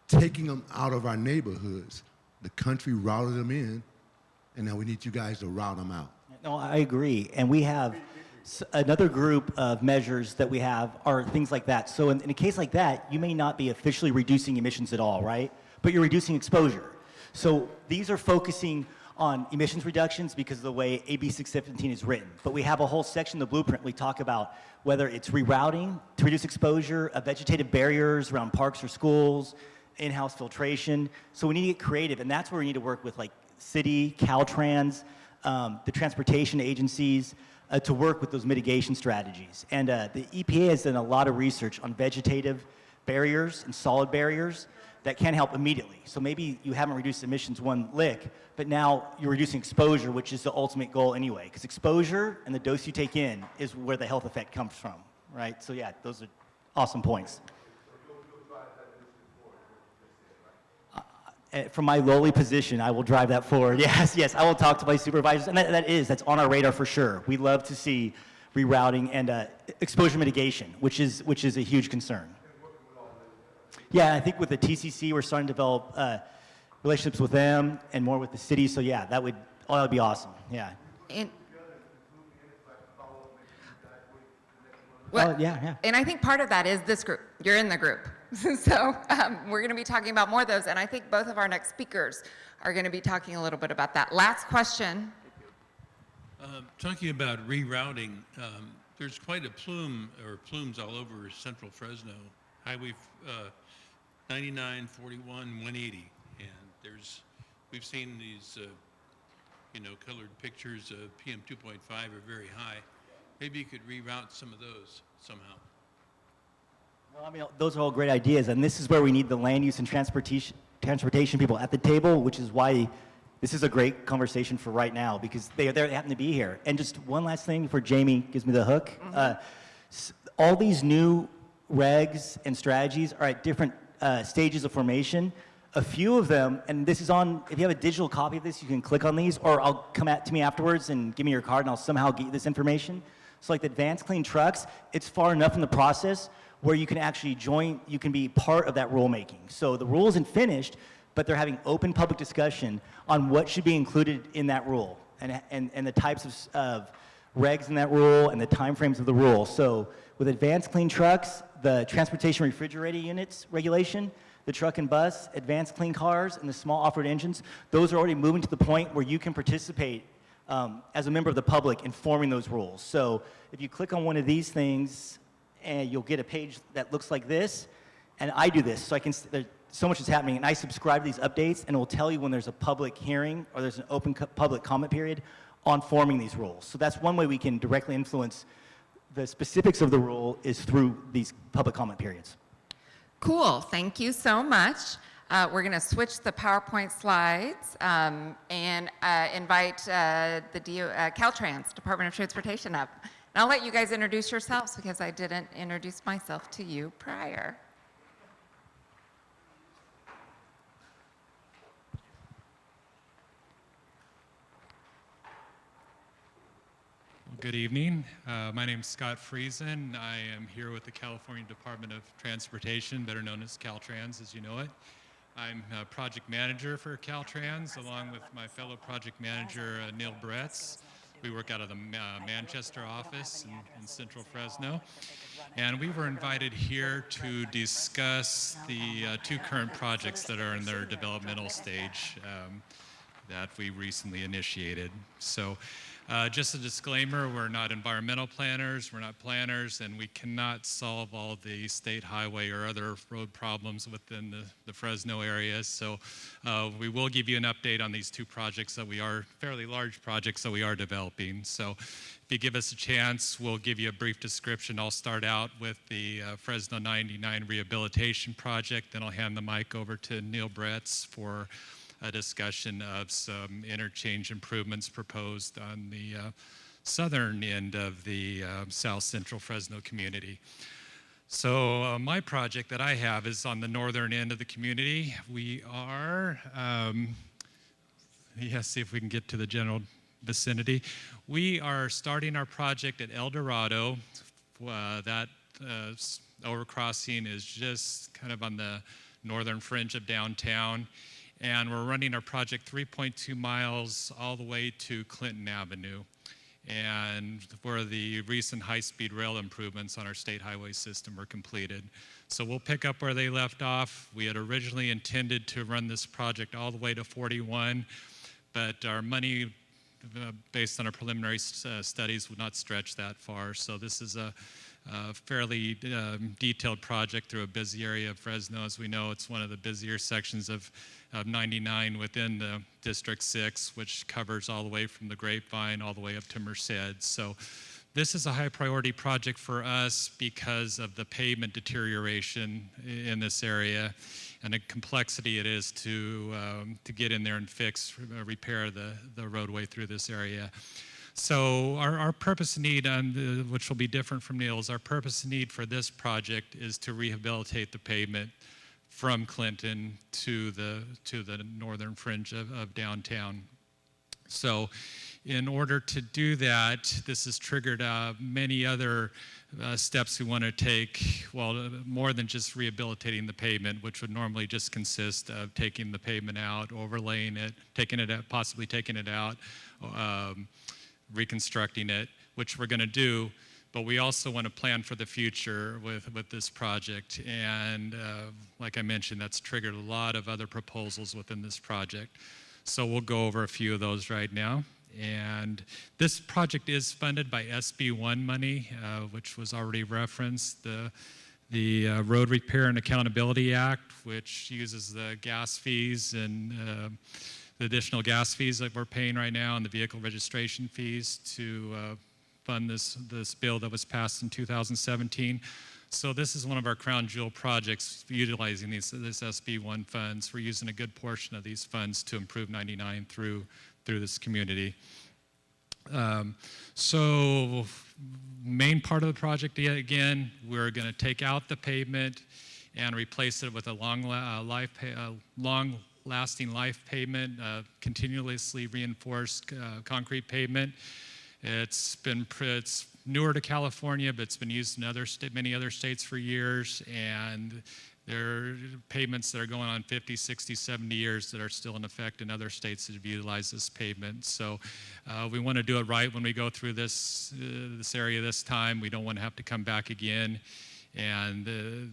taking them out of our neighborhoods. The country routed them in, and now we need you guys to route them out. No, I agree. And we have another group of measures that we have are things like that. So in a case like that, you may not be officially reducing emissions at all, right? But you're reducing exposure. So these are focusing on emissions reductions because of the way AB 617 is written. But we have a whole section in the blueprint we talk about whether it's rerouting to reduce exposure, vegetative barriers around parks or schools, in-house filtration. So we need to get creative, and that's where we need to work with like city, Caltrans, the transportation agencies to work with those mitigation strategies. And the EPA has done a lot of research on vegetative barriers and solid barriers that can help immediately. So maybe you haven't reduced emissions one lick, but now you're reducing exposure, which is the ultimate goal anyway, because exposure and the dose you take in is where the health effect comes from, right? So yeah, those are awesome points. From my lowly position, I will drive that forward. Yes, yes, I will talk to my supervisors, and that's on our radar for sure. We love to see rerouting and exposure mitigation, which is a huge concern. Yeah, I think with the TCC, we're starting to develop relationships with them and more with the city. So yeah, that would be awesome. Yeah. Well, yeah. And I think part of that is this group. You're in the group. So we're going to be talking about more of those. And I think both of our next speakers are going to be talking a little bit about that. Last question. Talking about rerouting, there's quite a plumes all over Central Fresno. Highway 99, 41, 180. And we've seen these, colored pictures of PM 2.5 are very high. Maybe you could reroute some of those somehow. Well, I mean, those are all great ideas, and this is where we need the land use and transportation people at the table, which is why this is a great conversation for right now, because they happen to be here. And just one last thing before Jamie gives me the hook. All these new regs and strategies are at different stages of formation. A few of them, and this is on, if you have a digital copy of this, you can click on these, or I'll come to me afterwards and give me your card, and I'll somehow get you this information. So like the advanced clean trucks, it's far enough in the process where you can actually you can be part of that rulemaking. So the rule isn't finished, but they're having open public discussion on what should be included in that rule and the types of regs in that rule and the timeframes of the rule. So with advanced clean trucks, the transportation refrigerator units regulation, the truck and bus, advanced clean cars, and the small off-road engines, those are already moving to the point where you can participate as a member of the public in forming those rules. So if you click on one of these things, and you'll get a page that looks like this, and I do this, so there's so much is happening, and I subscribe to these updates, and it will tell you when there's a public hearing or there's an open public comment period on forming these rules. So that's one way we can directly influence the specifics of the rule is through these public comment periods. Cool. Thank you so much. We're going to switch the PowerPoint slides and invite the Caltrans, Department of Transportation, up. And I'll let you guys introduce yourselves because I didn't introduce myself to you prior. Good evening. My name is Scott Friesen. I am here with the California Department of Transportation, better known as Caltrans, as you know it. I'm a project manager for Caltrans, along with my fellow project manager, Neil Bretz. We work out of the Manchester office in Central Fresno. And we were invited here to discuss the two current projects that are in their developmental stage that we recently initiated. So just a disclaimer, we're not environmental planners, we're not planners, and we cannot solve all the state highway or other road problems within the Fresno area. So we will give you an update on these two projects that we are, fairly large projects that we are developing. So if you give us a chance, we'll give you a brief description. I'll start out with the Fresno 99 Rehabilitation Project, then I'll hand the mic over to Neil Bretz for a discussion of some interchange improvements proposed on the southern end of the South Central Fresno community. So my project that I have is on the northern end of the community. We are, see if we can get to the general vicinity. We are starting our project at El Dorado. That overcrossing is just kind of on the northern fringe of downtown. And we're running our project 3.2 miles all the way to Clinton Avenue, and where the recent high-speed rail improvements on our state highway system were completed. So we'll pick up where they left off. We had originally intended to run this project all the way to 41, but our money, based on our preliminary studies, would not stretch that far. So this is a fairly detailed project through a busy area of Fresno. As we know, it's one of the busier sections of 99 within the District 6, which covers all the way from the Grapevine all the way up to Merced. So this is a high priority project for us because of the pavement deterioration in this area and the complexity it is to get in there and fix, repair the roadway through this area. So our purpose and need, which will be different from Neil's, our purpose and need for this project is to rehabilitate the pavement from Clinton to the northern fringe of downtown. So in order to do that, this has triggered many other steps we want to take, well, more than just rehabilitating the pavement, which would normally just consist of taking the pavement out, overlaying it, possibly taking it out, reconstructing it, which we're going to do, but we also want to plan for the future with this project. And like I mentioned, that's triggered a lot of other proposals within this project. So we'll go over a few of those right now. And this project is funded by SB1 money, which was already referenced. The Road Repair and Accountability Act, which uses the gas fees and the additional gas fees that we're paying right now and the vehicle registration fees to fund this bill that was passed in 2017. So this is one of our crown jewel projects utilizing this SB1 funds. We're using a good portion of these funds to improve 99 through this community. So main part of the project, again, we're going to take out the pavement and replace it with a long-lasting life pavement, continuously reinforced concrete pavement. It's newer to California, but it's been used in many other states for years, and there are pavements that are going on 50, 60, 70 years that are still in effect in other states that have utilized this pavement. So we want to do it right when we go through this area this time. We don't want to have to come back again. And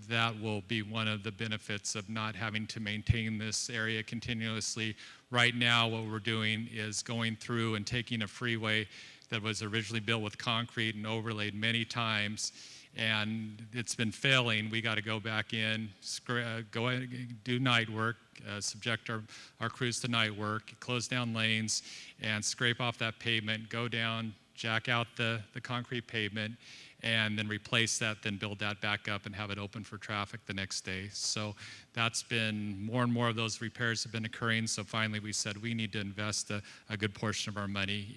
that will be one of the benefits of not having to maintain this area continuously. Right now, what we're doing is going through and taking a freeway that was originally built with concrete and overlaid many times, and it's been failing. We got to go back in, go do night work, subject our crews to night work, close down lanes, and scrape off that pavement, go down, jack out the concrete pavement, and then replace that, then build that back up and have it open for traffic the next day. So that's been, more and more of those repairs have been occurring, so finally we said we need to invest a good portion of our money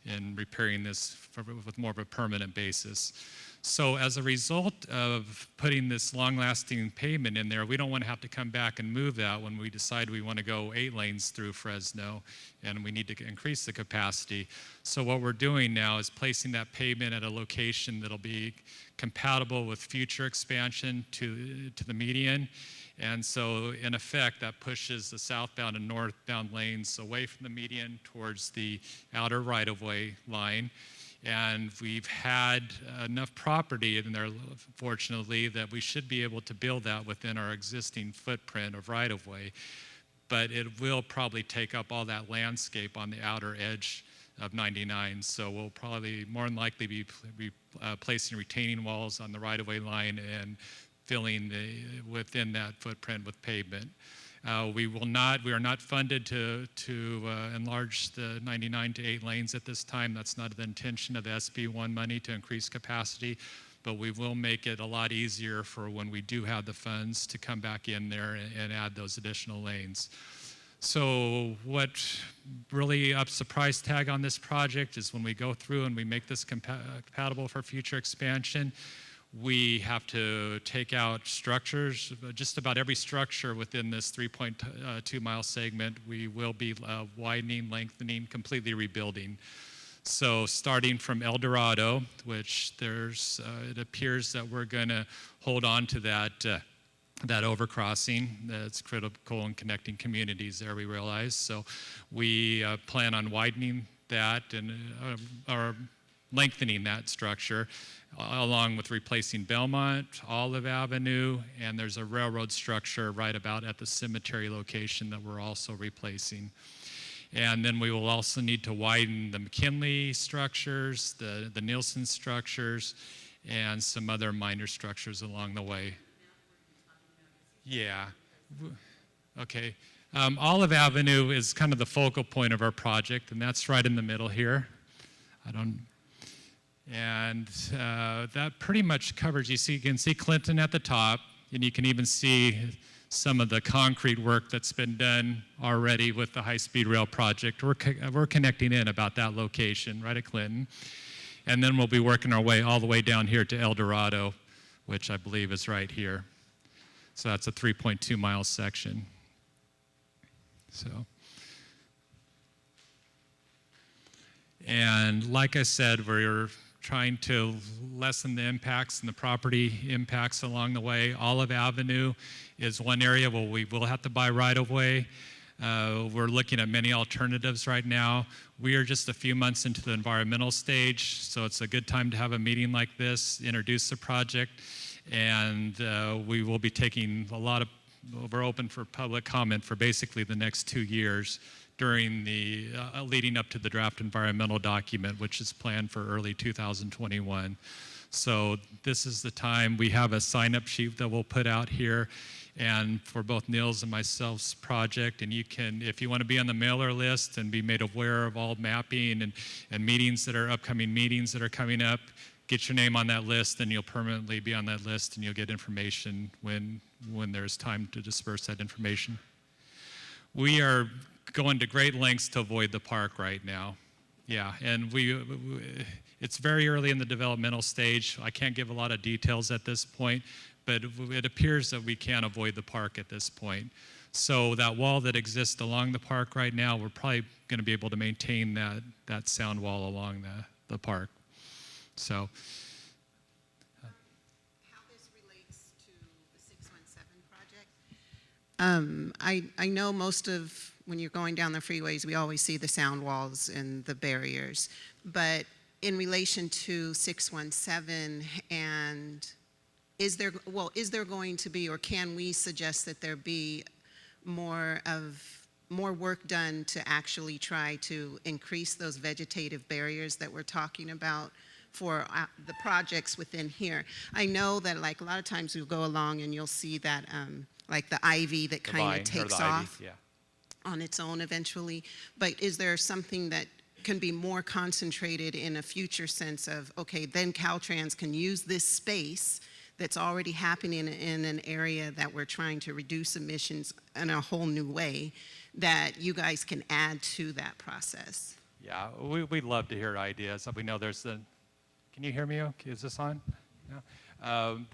in repairing this with more of a permanent basis. So as a result of putting this long-lasting pavement in there, we don't want to have to come back and move that when we decide we want to go 8 lanes through Fresno and we need to increase the capacity. So what we're doing now is placing that pavement at a location that'll be compatible with future expansion to the median, And so in effect, that pushes the southbound and northbound lanes away from the median towards the outer right-of-way line. And we've had enough property in there, fortunately, that we should be able to build that within our existing footprint of right-of-way. But it will probably take up all that landscape on the outer edge of 99. So we'll probably more than likely be placing retaining walls on the right-of-way line and filling within that footprint with pavement. We are not funded to enlarge the 99 to 8 lanes at this time. That's not the intention of the SB1 money to increase capacity, but we will make it a lot easier for when we do have the funds to come back in there and add those additional lanes. So what really ups the price tag on this project is when we go through and we make this compatible for future expansion, we have to take out structures. Just about every structure within this 3.2 mile segment, we will be widening, lengthening, completely rebuilding. So starting from El Dorado, which it appears that we're going to hold on to that overcrossing that's critical in connecting communities there, we realize. So we plan on widening that and or lengthening that structure along with replacing Belmont, Olive Avenue, and there's a railroad structure right about at the cemetery location that we're also replacing. And then we will also need to widen the McKinley structures, the Nielsen structures, and some other minor structures along the way. Yeah. Okay. Olive Avenue is kind of the focal point of our project, and that's right in the middle here. That pretty much covers, you can see Clinton at the top, and you can even see some of the concrete work that's been done already with the high-speed rail project. We're connecting in about that location, right at Clinton. And then we'll be working our way all the way down here to El Dorado, which I believe is right here. So that's a 3.2 mile section. And like I said, we're trying to lessen the impacts and the property impacts along the way. Olive Avenue is one area where we will have to buy right-of-way. We're looking at many alternatives right now. We are just a few months into the environmental stage, so it's a good time to have a meeting like this, introduce the project, and we will be taking we're open for public comment for basically the next 2 years during the leading up to the draft environmental document, which is planned for early 2021. So this is the time. We have a sign-up sheet that we'll put out here, and for both Nils and myself's project, and you can, if you want to be on the mailer list and be made aware of all mapping and meetings that are upcoming meetings that are coming up, get your name on that list, and you'll permanently be on that list, and you'll get information when there's time to disperse that information. We are going to great lengths to avoid the park right now. Yeah, and it's very early in the developmental stage. I can't give a lot of details at this point, but it appears that we can avoid the park at this point. So that wall that exists along the park right now, we're probably going to be able to maintain that sound wall along the park. So. How this relates to the 617 project? I know most of, when you're going down the freeways, we always see the sound walls and the barriers. But in relation to 617, and is there going to be, or can we suggest that there be more work done to actually try to increase those vegetative barriers that we're talking about for the projects within here? I know that like a lot of times we'll go along and you'll see that like the ivy that kind of takes off on its own eventually, but is there something that can be more concentrated in a future sense of, okay, then Caltrans can use this space that's already happening in an area that we're trying to reduce emissions in a whole new way, that you guys can add to that process? Yeah, we'd love to hear ideas. We know there's can you hear me? Okay, is this on? No?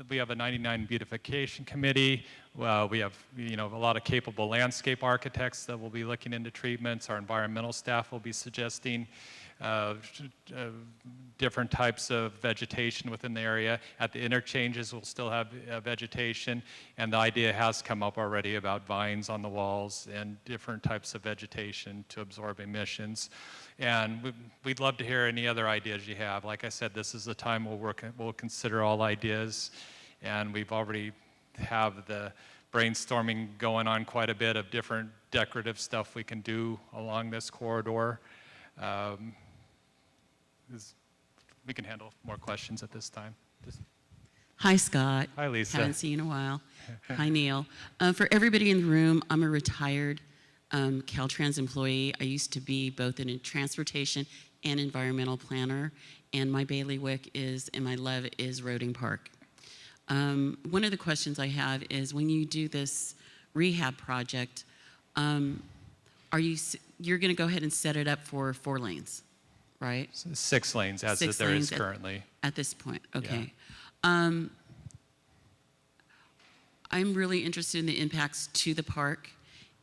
We have a 99 beautification committee. We have a lot of capable landscape architects that will be looking into treatments. Our environmental staff will be suggesting different types of vegetation within the area. At the interchanges, we'll still have vegetation, and the idea has come up already about vines on the walls and different types of vegetation to absorb emissions. And we'd love to hear any other ideas you have. Like I said, this is the time we'll consider all ideas, and we've already have the brainstorming going on quite a bit of different decorative stuff we can do along this corridor. We can handle more questions at this time. Hi, Scott. Hi, Lisa. Haven't seen you in a while. Hi, Neil. For everybody in the room, I'm a retired Caltrans employee. I used to be both a transportation and environmental planner, and my bailiwick is, and my love is Roding Park. One of the questions I have is when you do this rehab project, you're going to go ahead and set it up for 4 lanes, right? 6 lanes as 6 there is lanes currently. At this point, okay. Yeah. I'm really interested in the impacts to the park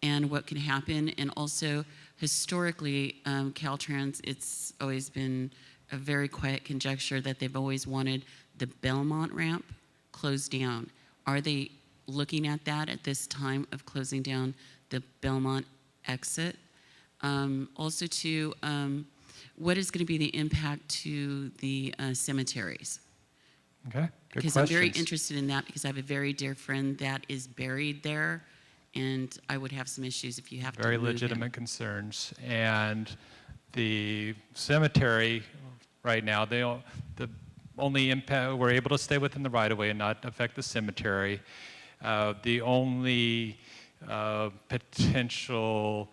and what can happen, and also historically, Caltrans, it's always been a very quiet conjecture that they've always wanted the Belmont ramp closed down. Are they looking at that at this time of closing down the Belmont exit? Also, too, what is going to be the impact to the cemeteries? Okay, good Because questions. I'm very interested in that, because I have a very dear friend that is buried there, and I would have some issues if you have to Very move him. legitimate concerns. And the cemetery right now, the only impact, we're able to stay within the right-of-way and not affect the cemetery. The only potential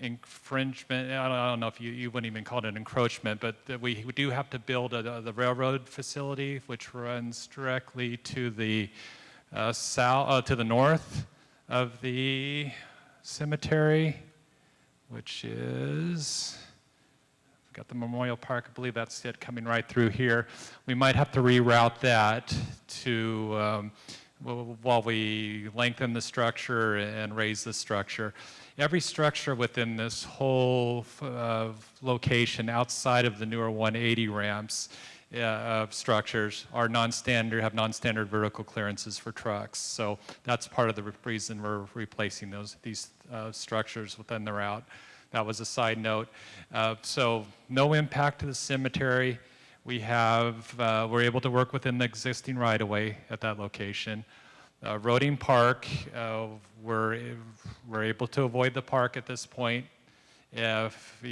infringement, I don't know if you wouldn't even call it an encroachment, but we do have to build the railroad facility, which runs directly to the to the north of the cemetery, which is, we've got the Memorial Park, I believe that's it, coming right through here. We might have to reroute that to, while we lengthen the structure and raise the structure. Every structure within this whole location outside of the newer 180 ramps structures are non-standard, have non-standard vertical clearances for trucks. So that's part of the reason we're replacing these structures within the route. That was a side note. So no impact to the cemetery. We're able to work within the existing right-of-way at that location. Roding Park, we're able to avoid the park at this point. If,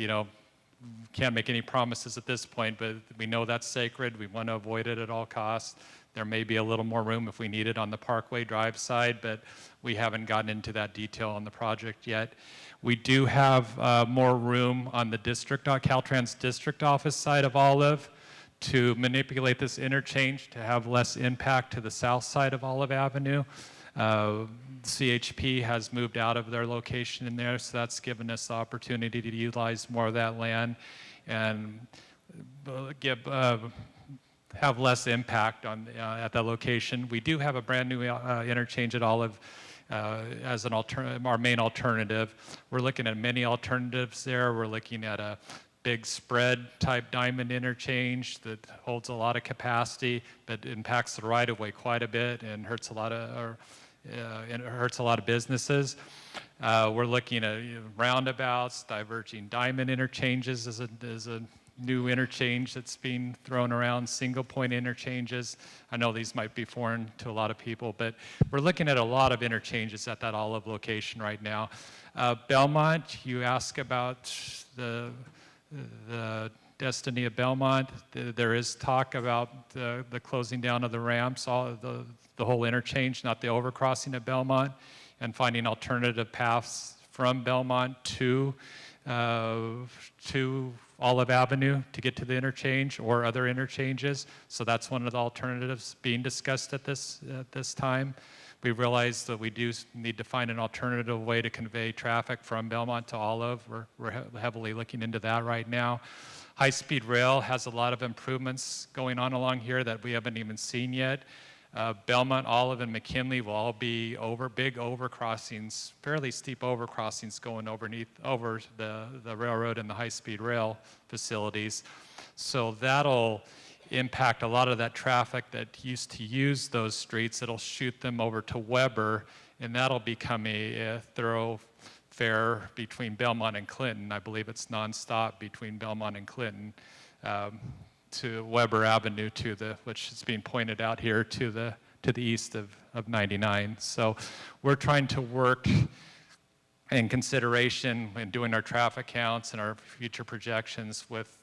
can't make any promises at this point, but we know that's sacred. We want to avoid it at all costs. There may be a little more room if we need it on the Parkway Drive side, but we haven't gotten into that detail on the project yet. We do have more room on the Caltrans district office side of Olive to manipulate this interchange to have less impact to the south side of Olive Avenue. CHP has moved out of their location in there, so that's given us the opportunity to utilize more of that land and have less impact on at that location. We do have a brand new interchange at Olive as our main alternative. We're looking at many alternatives there. We're looking at a big spread type diamond interchange that holds a lot of capacity, but impacts the right of way quite a bit and hurts a lot of businesses. We're looking at roundabouts, diverging diamond interchanges as a new interchange that's being thrown around, single point interchanges. I know these might be foreign to a lot of people, but we're looking at a lot of interchanges at that Olive location right now. Belmont, you ask about the destiny of Belmont. There is talk about the closing down of the ramps, the whole interchange, not the overcrossing at Belmont, and finding alternative paths from Belmont to Olive Avenue to get to the interchange or other interchanges. So that's one of the alternatives being discussed at this time. We realize that we do need to find an alternative way to convey traffic from Belmont to Olive. We're heavily looking into that right now. High-speed rail has a lot of improvements going on along here that we haven't even seen yet. Belmont, Olive, and McKinley will all be big overcrossings, fairly steep overcrossings going over the railroad and the high-speed rail facilities. So that'll impact a lot of that traffic that used to use those streets. It'll shoot them over to Weber, and that'll become a thoroughfare between Belmont and Clinton. I believe it's nonstop between Belmont and Clinton. To Weber Avenue, which is being pointed out here, to the east of 99. So we're trying to work in consideration in doing our traffic counts and our future projections with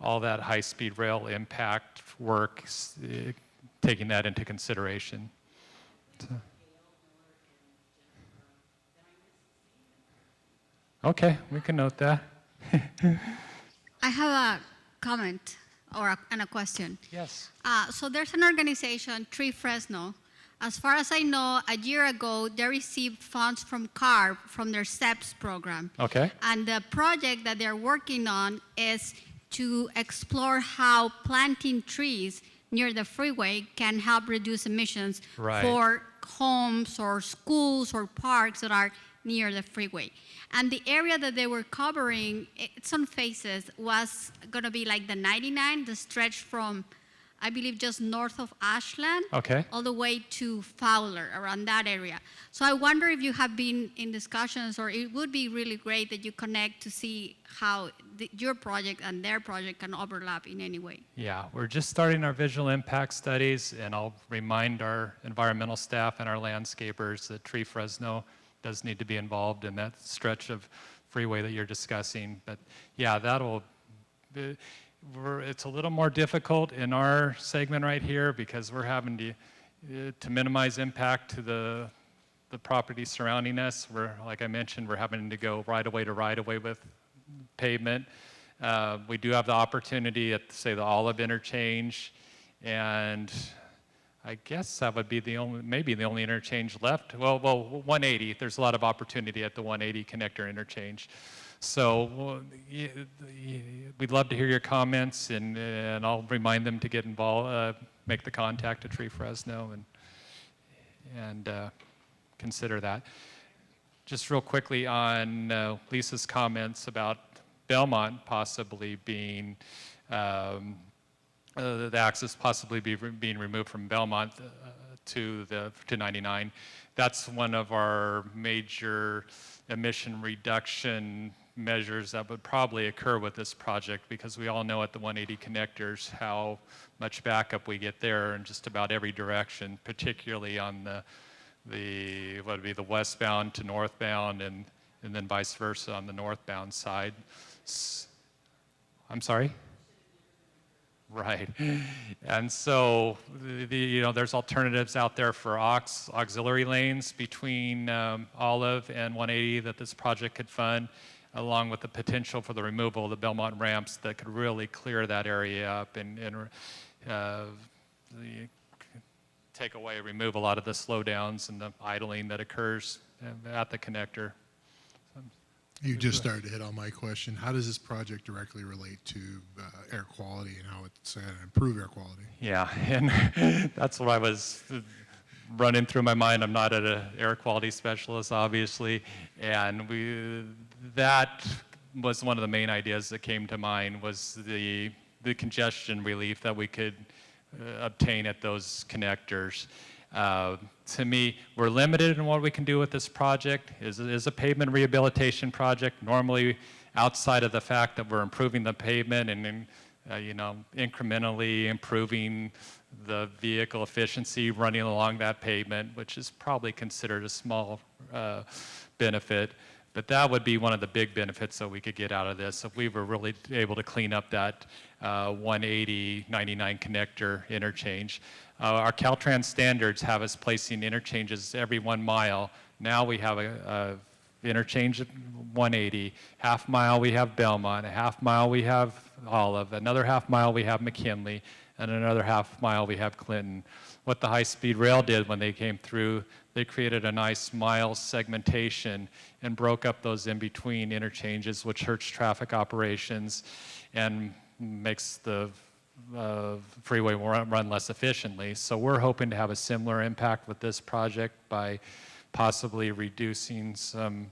all that high-speed rail impact work, taking that into consideration. So. Okay, we can note that. I have a comment and a question. Yes. So there's an organization, Central Fresno. As far as I know, a year ago, they received funds from CARB from their STEPS program. Okay. And the project that they're working on is to explore how planting trees near the freeway can help reduce emissions for homes or schools or parks that are near the freeway. And the area that they were covering, it's on phases, was going to be like the 99, the stretch from, I believe, just north of Ashland, all the way to Fowler, around that area. So I wonder if you have been in discussions, or it would be really great that you connect to see how your project and their project can overlap in any way. Yeah, we're just starting our visual impact studies, and I'll remind our environmental staff and our landscapers that Central Fresno does need to be involved in that stretch of freeway that you're discussing. But yeah, it's a little more difficult in our segment right here because we're having to minimize impact to the property surrounding us. Like I mentioned, we're having to go right away to right away with pavement. We do have the opportunity at, say, the Olive interchange, and I guess that would be maybe the only interchange left. Well, 180. There's a lot of opportunity at the 180 connector interchange. So we'd love to hear your comments, and I'll remind them to get involved, make the contact at Central Fresno, and consider that. Just real quickly on Lisa's comments about Belmont possibly being the access possibly being removed from Belmont to 99. That's one of our major emission reduction measures that would probably occur with this project, because we all know at the 180 connectors how much backup we get there in just about every direction, particularly on the what would be the westbound to northbound, and then vice versa on the northbound side. I'm sorry? Right. And so there's alternatives out there for auxiliary lanes between Olive and 180 that this project could fund, along with the potential for the removal of the Belmont ramps that could really clear that area up and remove a lot of the slowdowns and the idling that occurs at the connector. You just started to hit on my question. How does this project directly relate to air quality and how it's going to improve air quality? Yeah, and that's what I was running through my mind. I'm not an air quality specialist, obviously, and that was one of the main ideas that came to mind, was the congestion relief that we could obtain at those connectors. To me, we're limited in what we can do with this project. It is a pavement rehabilitation project. Normally, outside of the fact that we're improving the pavement and incrementally improving the vehicle efficiency running along that pavement, which is probably considered a small benefit. But that would be one of the big benefits that we could get out of this if we were really able to clean up that 180-99 connector interchange. Our Caltrans standards have us placing interchanges every 1 mile. Now we have a interchange at 180. Half mile we have Belmont. A half mile we have Olive. Another half mile we have McKinley. And another half mile we have Clinton. What the high-speed rail did when they came through, they created a nice mile segmentation and broke up those in-between interchanges, which hurts traffic operations and makes the freeway will run less efficiently. So we're hoping to have a similar impact with this project by possibly reducing some,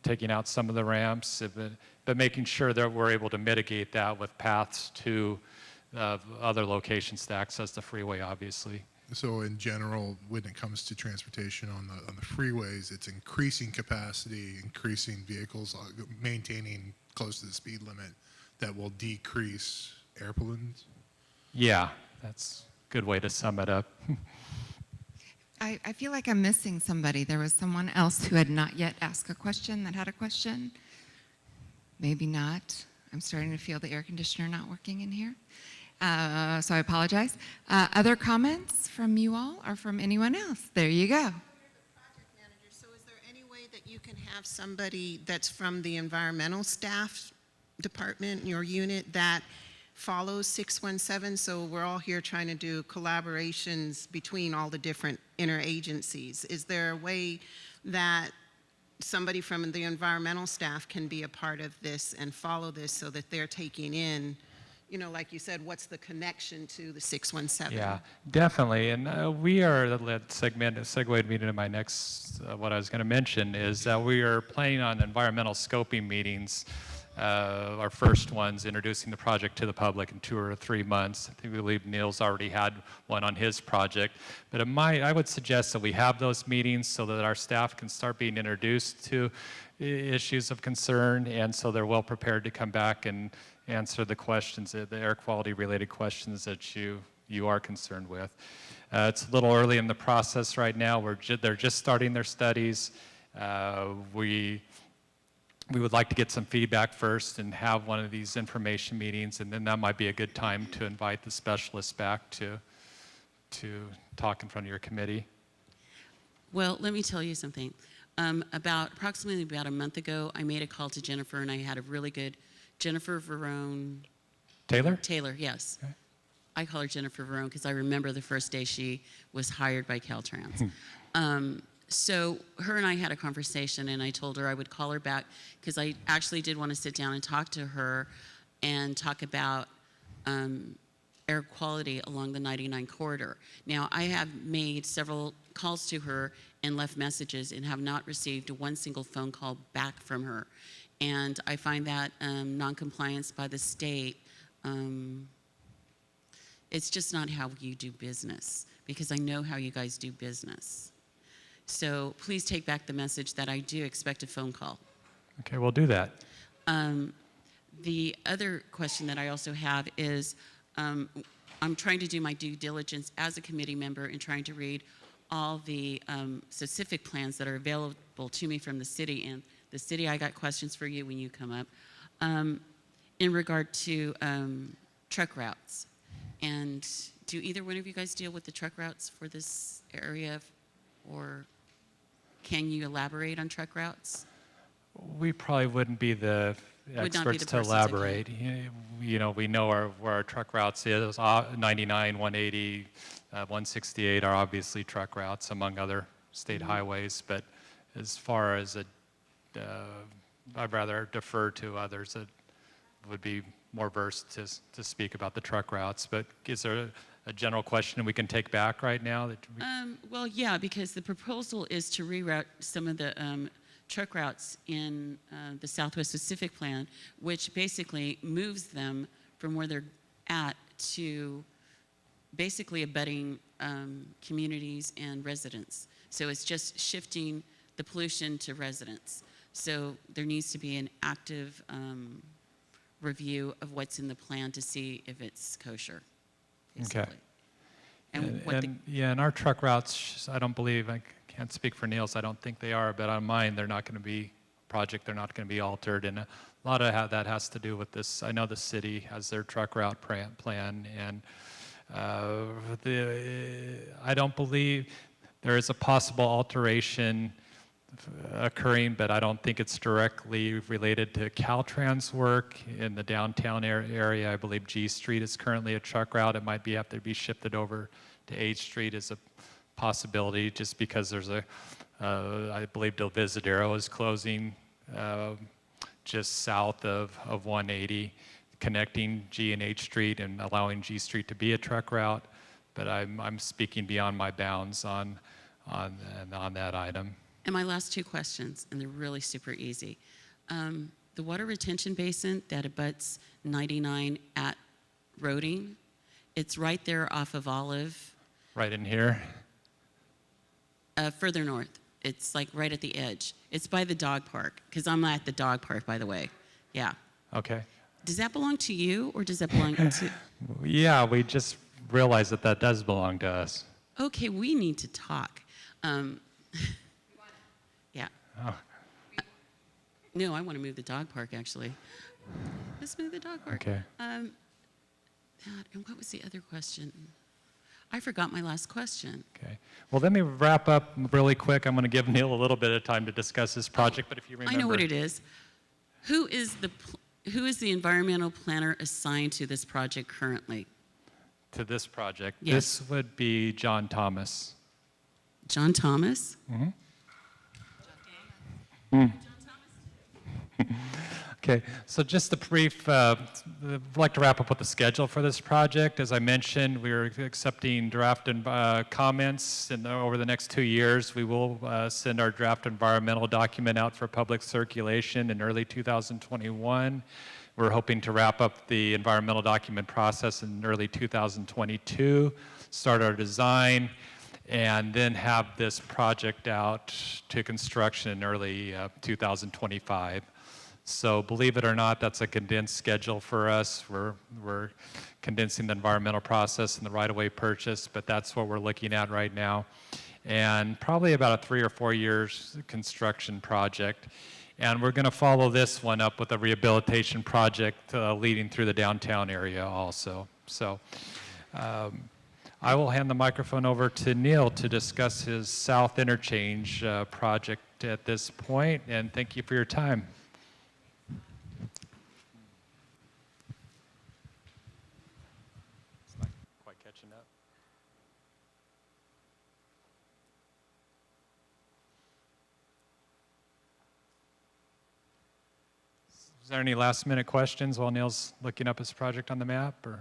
taking out some of the ramps, but making sure that we're able to mitigate that with paths to other locations to access the freeway, obviously. So in general, when it comes to transportation on the freeways, it's increasing capacity, increasing vehicles, maintaining close to the speed limit that will decrease air pollutants? Yeah, that's a good way to sum it up. I feel like I'm missing somebody. There was someone else who had not yet asked a question that had a question. Maybe not. I'm starting to feel the air conditioner not working in here. So I apologize. Other comments from you all or from anyone else? There you go. So is there any way that you can have somebody that's from the environmental staff department, your unit, that follows 617? So we're all here trying to do collaborations between all the different interagencies. Is there a way that somebody from the environmental staff can be a part of this and follow this so that they're taking in, you know, like you said, what's the connection to the 617? Yeah, definitely. And we are, that segued me into my next, what I was going to mention, is that we are planning on environmental scoping meetings, our first ones, introducing the project to the public in 2 or 3 months. I think we believe Neil's already had one on his project. But I would suggest that we have those meetings so that our staff can start being introduced to issues of concern, and so they're well prepared to come back and answer the questions, the air quality related questions that you are concerned with. It's a little early in the process right now. They're just starting their studies. We would like to get some feedback first and have one of these information meetings, and then that might be a good time to invite the specialists back to talk in front of your committee. Well, let me tell you something. Approximately about a month ago, I made a call to Jennifer, and I had a really good Jennifer Verone. Taylor, yes. Okay. I call her Jennifer Verone because I remember the first day she was hired by Caltrans. So her and I had a conversation, and I told her I would call her back because I actually did want to sit down and talk to her and talk about air quality along the 99 corridor. Now, I have made several calls to her and left messages and have not received one single phone call back from her. And I find that noncompliance by the state, it's just not how you do business, because I know how you guys do business. So please take back the message that I do expect a phone call. Okay, we'll do that. The other question that I also have is I'm trying to do my due diligence as a committee member and trying to read all the specific plans that are available to me from the city. And the city, I got questions for you when you come up in regard to truck routes. And do either one of you guys deal with the truck routes for this area, or can you elaborate on truck routes? We probably wouldn't be the experts to elaborate. You know, we know where our truck routes is. 99, 180, 168 are obviously truck routes, among other state highways. But as far as I'd rather defer to others that would be more versed to speak about the truck routes. But is there a general question we can take back right now? Well, yeah, because the proposal is to reroute some of the truck routes in the Southwest Pacific Plan, which basically moves them from where they're at to basically abutting communities and residents. So it's just shifting the pollution to residents. So there needs to be an active review of what's in the plan to see if it's kosher, basically. Okay. And and our truck routes, I don't believe, I can't speak for Neil's, I don't think they are, but on mine, they're not going to be they're not going to be altered. And a lot of that has to do with this. I know the city has their truck route plan, and I don't believe there is a possible alteration occurring, but I don't think it's directly related to Caltrans work in the downtown area. I believe G Street is currently a truck route. It might have to be shifted over to H Street as a possibility, just because there's I believe Del Visadero is closing just south of 180. connecting G and H Street and allowing G Street to be a truck route, but I'm speaking beyond my bounds on that item. And my last two questions, and they're really super easy. The water retention basin that abuts 99 at Roding, it's right there off of Olive, Right in here. further north. It's like right at the edge. It's by the dog park, because I'm at the dog park, by the way. Yeah. Okay. Does that belong to you, or does that belong to? Yeah, we just realized that that does belong to us. Okay, we need to talk. Yeah. Oh. No, I want to move the dog park, actually. Let's move the dog park. Okay. And what was the other question? I forgot my last question. Okay. Well, let me wrap up really quick. I'm going to give Neil a little bit of time to discuss this project, but if you remember. I know what it is. Who is the environmental planner assigned to this project currently? To this project. Yes. This would be John Thomas. John Thomas? Mm-hmm. Okay, so just a brief, I'd like to wrap up with the schedule for this project. As I mentioned, we're accepting draft and comments, and over the next 2 years, we will send our draft environmental document out for public circulation in early 2021. We're hoping to wrap up the environmental document process in early 2022, start our design, and then have this project out to construction in early 2025. So believe it or not, that's a condensed schedule for us. We're condensing the environmental process and the right-of-way purchase, but that's what we're looking at right now. And probably about a 3 or 4 years construction project. And we're going to follow this one up with a rehabilitation project leading through the downtown area also. So I will hand the microphone over to Neil to discuss his South Interchange project at this point, and thank you for your time. It's not quite catching up. Is there any last-minute questions while Neil's looking up his project on the map, or?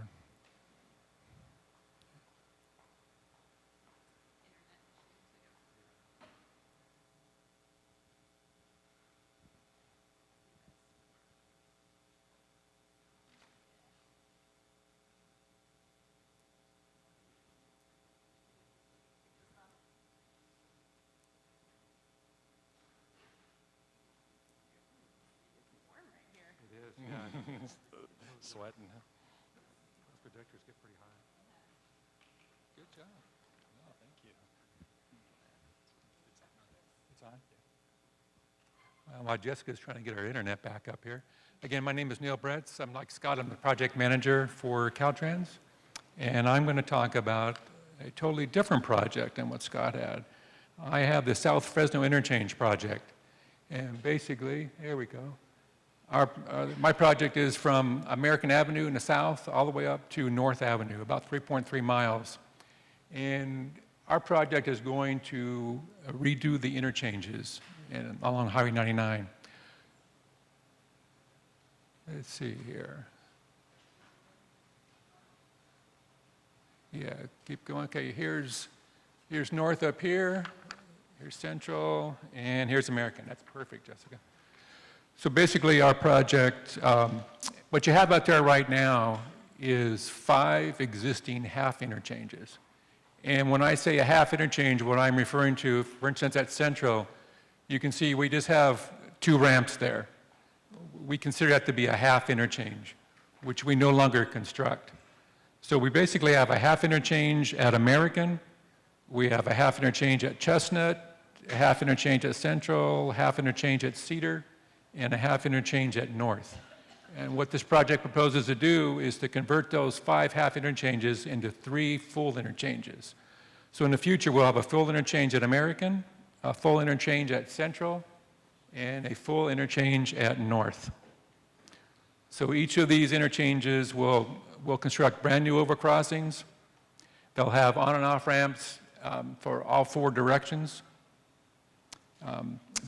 Sweating. Those projectors get pretty high. Good job. No, thank you. It's on? While Jessica's trying to get our internet back up here. Again, my name is Neil Bretz. I'm like Scott, I'm the project manager for Caltrans. And I'm going to talk about a totally different project than what Scott had. I have the South Fresno Interchange project. And basically, here we go. My project is from American Avenue in the south all the way up to North Avenue, about 3.3 miles. And our project is going to redo the interchanges along Highway 99. Let's see here. Yeah, keep going. Okay, here's North up here, here's Central, and here's American. That's perfect, Jessica. So basically our project, what you have out there right now is 5 existing half interchanges. And when I say a half interchange, what I'm referring to, for instance, at Central, you can see we just have 2 ramps there. We consider that to be a half interchange, which we no longer construct. So we basically have a half interchange at American, we have a half interchange at Chestnut, a half interchange at Central, half interchange at Cedar, and a half interchange at North. And what this project proposes to do is to convert those 5 half interchanges into 3 full interchanges. So in the future, we'll have a full interchange at American, a full interchange at Central, and a full interchange at North. So each of these interchanges will construct brand new overcrossings. They'll have on and off ramps for all 4 directions.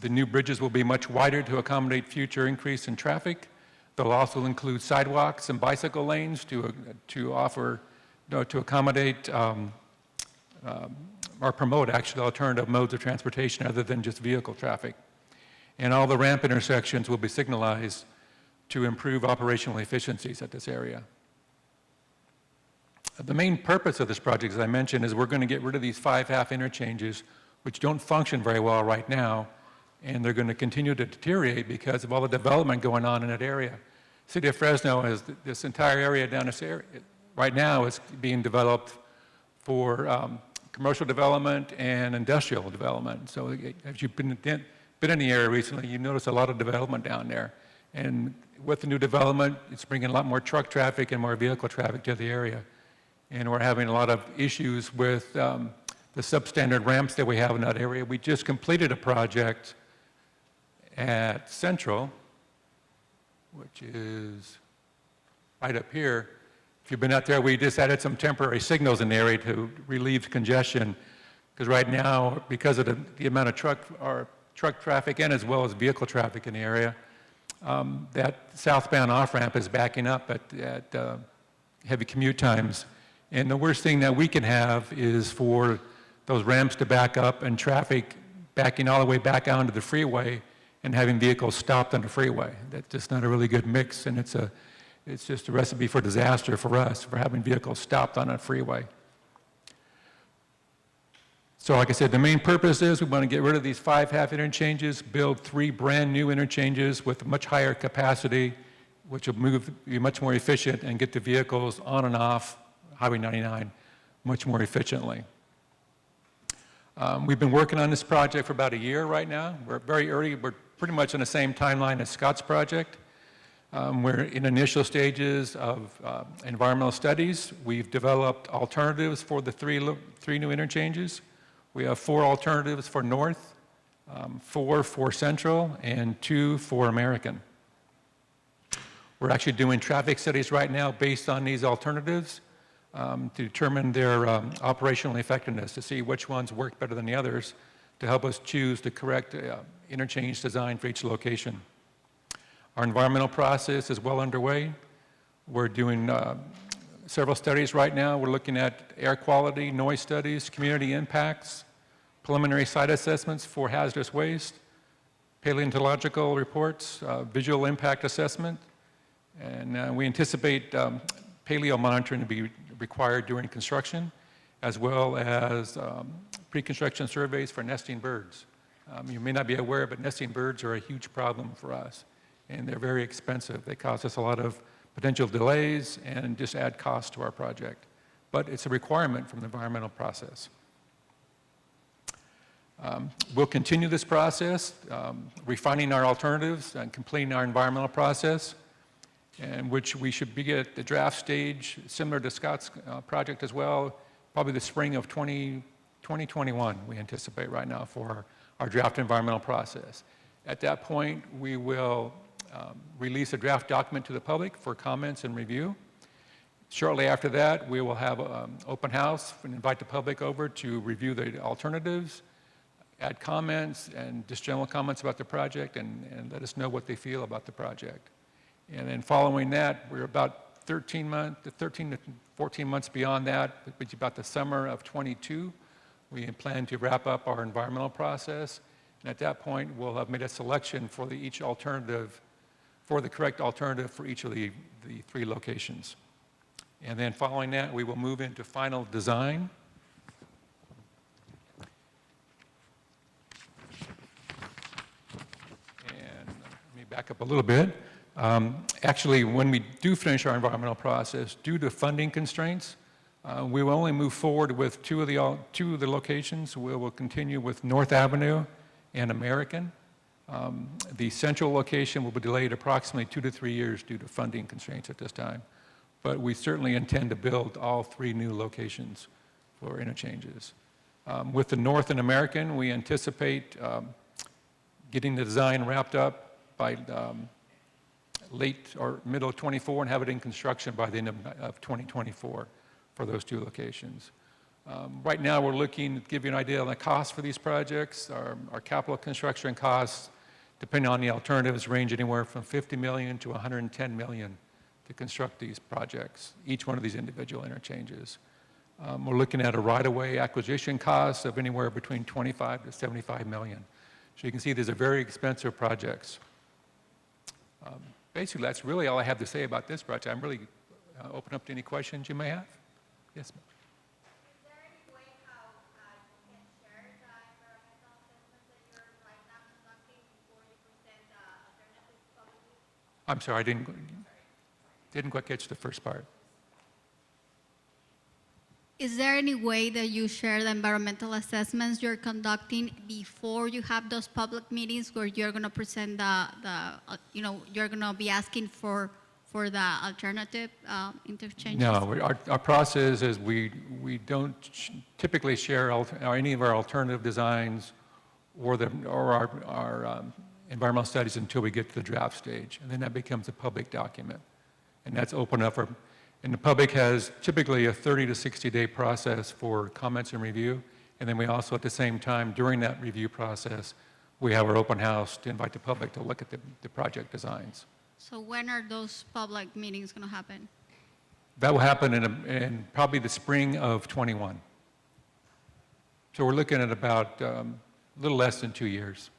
The new bridges will be much wider to accommodate future increase in traffic. They'll also include sidewalks and bicycle lanes to offer, to accommodate or promote actually alternative modes of transportation other than just vehicle traffic. And all the ramp intersections will be signalized to improve operational efficiencies at this area. The main purpose of this project, as I mentioned, is we're going to get rid of these 5 half interchanges, which don't function very well right now, and they're going to continue to deteriorate because of all the development going on in that area. City of Fresno has this entire area down this area right now is being developed for commercial development and industrial development. So if you've been in the area recently, you notice a lot of development down there. And with the new development, it's bringing a lot more truck traffic and more vehicle traffic to the area. And we're having a lot of issues with the substandard ramps that we have in that area. We just completed a project at Central, which is right up here. If you've been out there, we just added some temporary signals in the area to relieve congestion, because right now, because of the amount of truck traffic and as well as vehicle traffic in the area, that southbound off-ramp is backing up at heavy commute times. And the worst thing that we can have is for those ramps to back up and traffic backing all the way back onto the freeway and having vehicles stopped on the freeway. That's just not a really good mix, and it's just a recipe for disaster for us, for having vehicles stopped on a freeway. So like I said, the main purpose is we want to get rid of these 5 half interchanges, build 3 brand new interchanges with much higher capacity, which will be much more efficient and get the vehicles on and off Highway 99 much more efficiently. We've been working on this project for about a year right now. We're very early. We're pretty much on the same timeline as Scott's project. We're in initial stages of environmental studies. We've developed alternatives for the three new interchanges. We have 4 alternatives for North, 4 for Central, and 2 for American. We're actually doing traffic studies right now based on these alternatives to determine their operational effectiveness, to see which ones work better than the others, to help us choose the correct interchange design for each location. Our environmental process is well underway. We're doing several studies right now. We're looking at air quality, noise studies, community impacts, preliminary site assessments for hazardous waste, paleontological reports, visual impact assessment, and we anticipate paleo monitoring to be required during construction, as well as pre-construction surveys for nesting birds. You may not be aware, but nesting birds are a huge problem for us, and they're very expensive. They cause us a lot of potential delays and just add cost to our project. But it's a requirement from the environmental process. We'll continue this process, refining our alternatives and completing our environmental process, in which we should be at the draft stage, similar to Scott's project as well, probably the spring of 2021, we anticipate right now for our draft environmental process. At that point, we will release a draft document to the public for comments and review. Shortly after that, we will have an open house and invite the public over to review the alternatives, add comments and just general comments about the project, and let us know what they feel about the project. And then following that, we're about 13 to 14 months beyond that, which is about the summer of 22. We plan to wrap up our environmental process, and at that point, we'll have made a selection for each alternative, for the correct alternative for each of the 3 locations. And then following that, we will move into final design. And let me back up a little bit. Actually, when we do finish our environmental process, due to funding constraints, we will only move forward with two of the locations. We will continue with North Avenue and American. The Central location will be delayed approximately 2 to 3 years due to funding constraints at this time. But we certainly intend to build all 3 new locations for interchanges. With the North and American, we anticipate getting the design wrapped up by late or middle of 24 and have it in construction by the end of 2024 for those 2 locations. Right now, we're looking to give you an idea on the cost for these projects. Our capital construction costs depending on the alternatives, range anywhere from 50 million to 110 million to construct these projects, each one of these individual interchanges. We're looking at a right-of-way acquisition cost of anywhere between 25 to 75 million. So you can see these are very expensive projects. Basically, that's really all I have to say about this project. I'm really open up to any questions you may have. Yes, ma'am. Is there any way how you can share the environmental assessments that you're right now conducting before you present alternatives publicly? I'm sorry, I didn't quite catch the first part. Is there any way that you share the environmental assessments you're conducting before you have those public meetings where you're going to present you're going to be asking for the alternative interchanges? No, our process is we don't typically share any of our alternative designs or our environmental studies until we get to the draft stage, and then that becomes a public document, and that's open up for. And the public has typically a 30 to 60-day process for comments and review. And then we also, at the same time, during that review process, we have our open house to invite the public to look at the project designs. So when are those public meetings going to happen? That will happen in probably the spring of 21. So we're looking at about a little less than 2 years.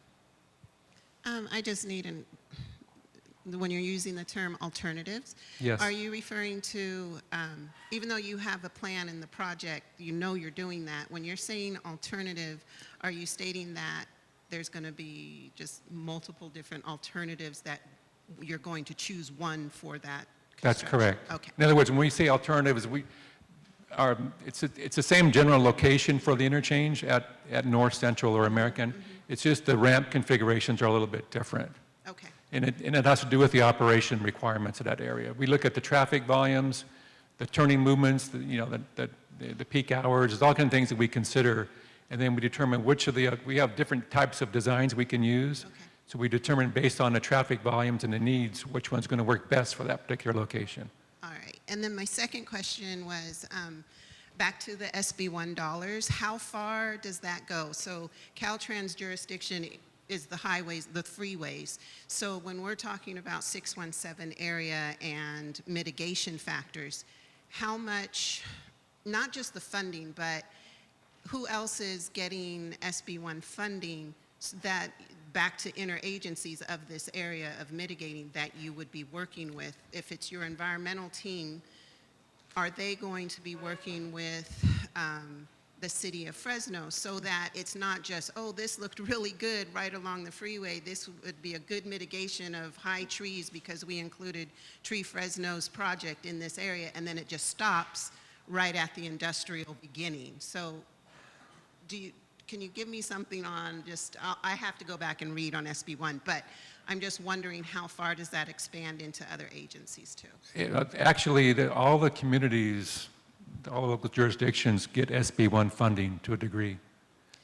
I just need when you're using the term alternatives, Yes. are you referring to, even though you have a plan in the project, you know you're doing that, when you're saying alternative, are you stating that there's going to be just multiple different alternatives that you're going to choose one for that? That's correct. Okay. In other words, when we say alternatives, it's the same general location for the interchange at North, Central, or American. It's just the ramp configurations are a little bit different. Okay. And it has to do with the operation requirements of that area. We look at the traffic volumes, the turning movements, the peak hours, there's all kinds of things that we consider, and then we determine which of we have different types of designs we can use. Okay. So we determine based on the traffic volumes and the needs, which one's going to work best for that particular location. All right. And then my second question was back to the SB1 dollars. How far does that go? So Caltrans jurisdiction is the highways, the freeways. So when we're talking about 617 area and mitigation factors, how much, not just the funding, but who else is getting SB1 funding that back to interagencies of this area of mitigating that you would be working with? If it's your environmental team, are they going to be working with the city of Fresno so that it's not just, oh, this looked really good right along the freeway. This would be a good mitigation of high trees because we included Tree Fresno's project in this area, and then it just stops right at the industrial beginning. So can you give me something on just, I have to go back and read on SB1, but I'm just wondering how far does that expand into other agencies too? Actually, all the communities, all local jurisdictions get SB1 funding to a degree.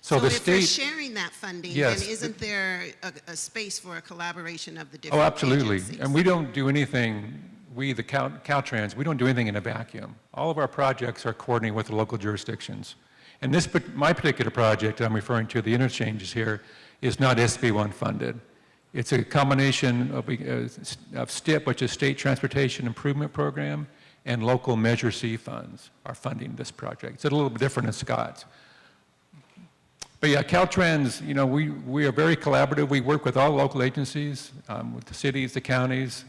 So the if state, they're sharing that funding, Yes. then isn't there a space for a collaboration of the oh, different absolutely. agencies? And we don't do anything, the Caltrans, we don't do anything in a vacuum. All of our projects are coordinated with the local jurisdictions. And my particular project I'm referring to, the interchanges here, is not SB1 funded. It's a combination of STIP, which is State Transportation Improvement Program, and local Measure C funds are funding this project. It's a little bit different in Scott's. But yeah, Caltrans, we are very collaborative. We work with all local agencies, with the cities, the counties.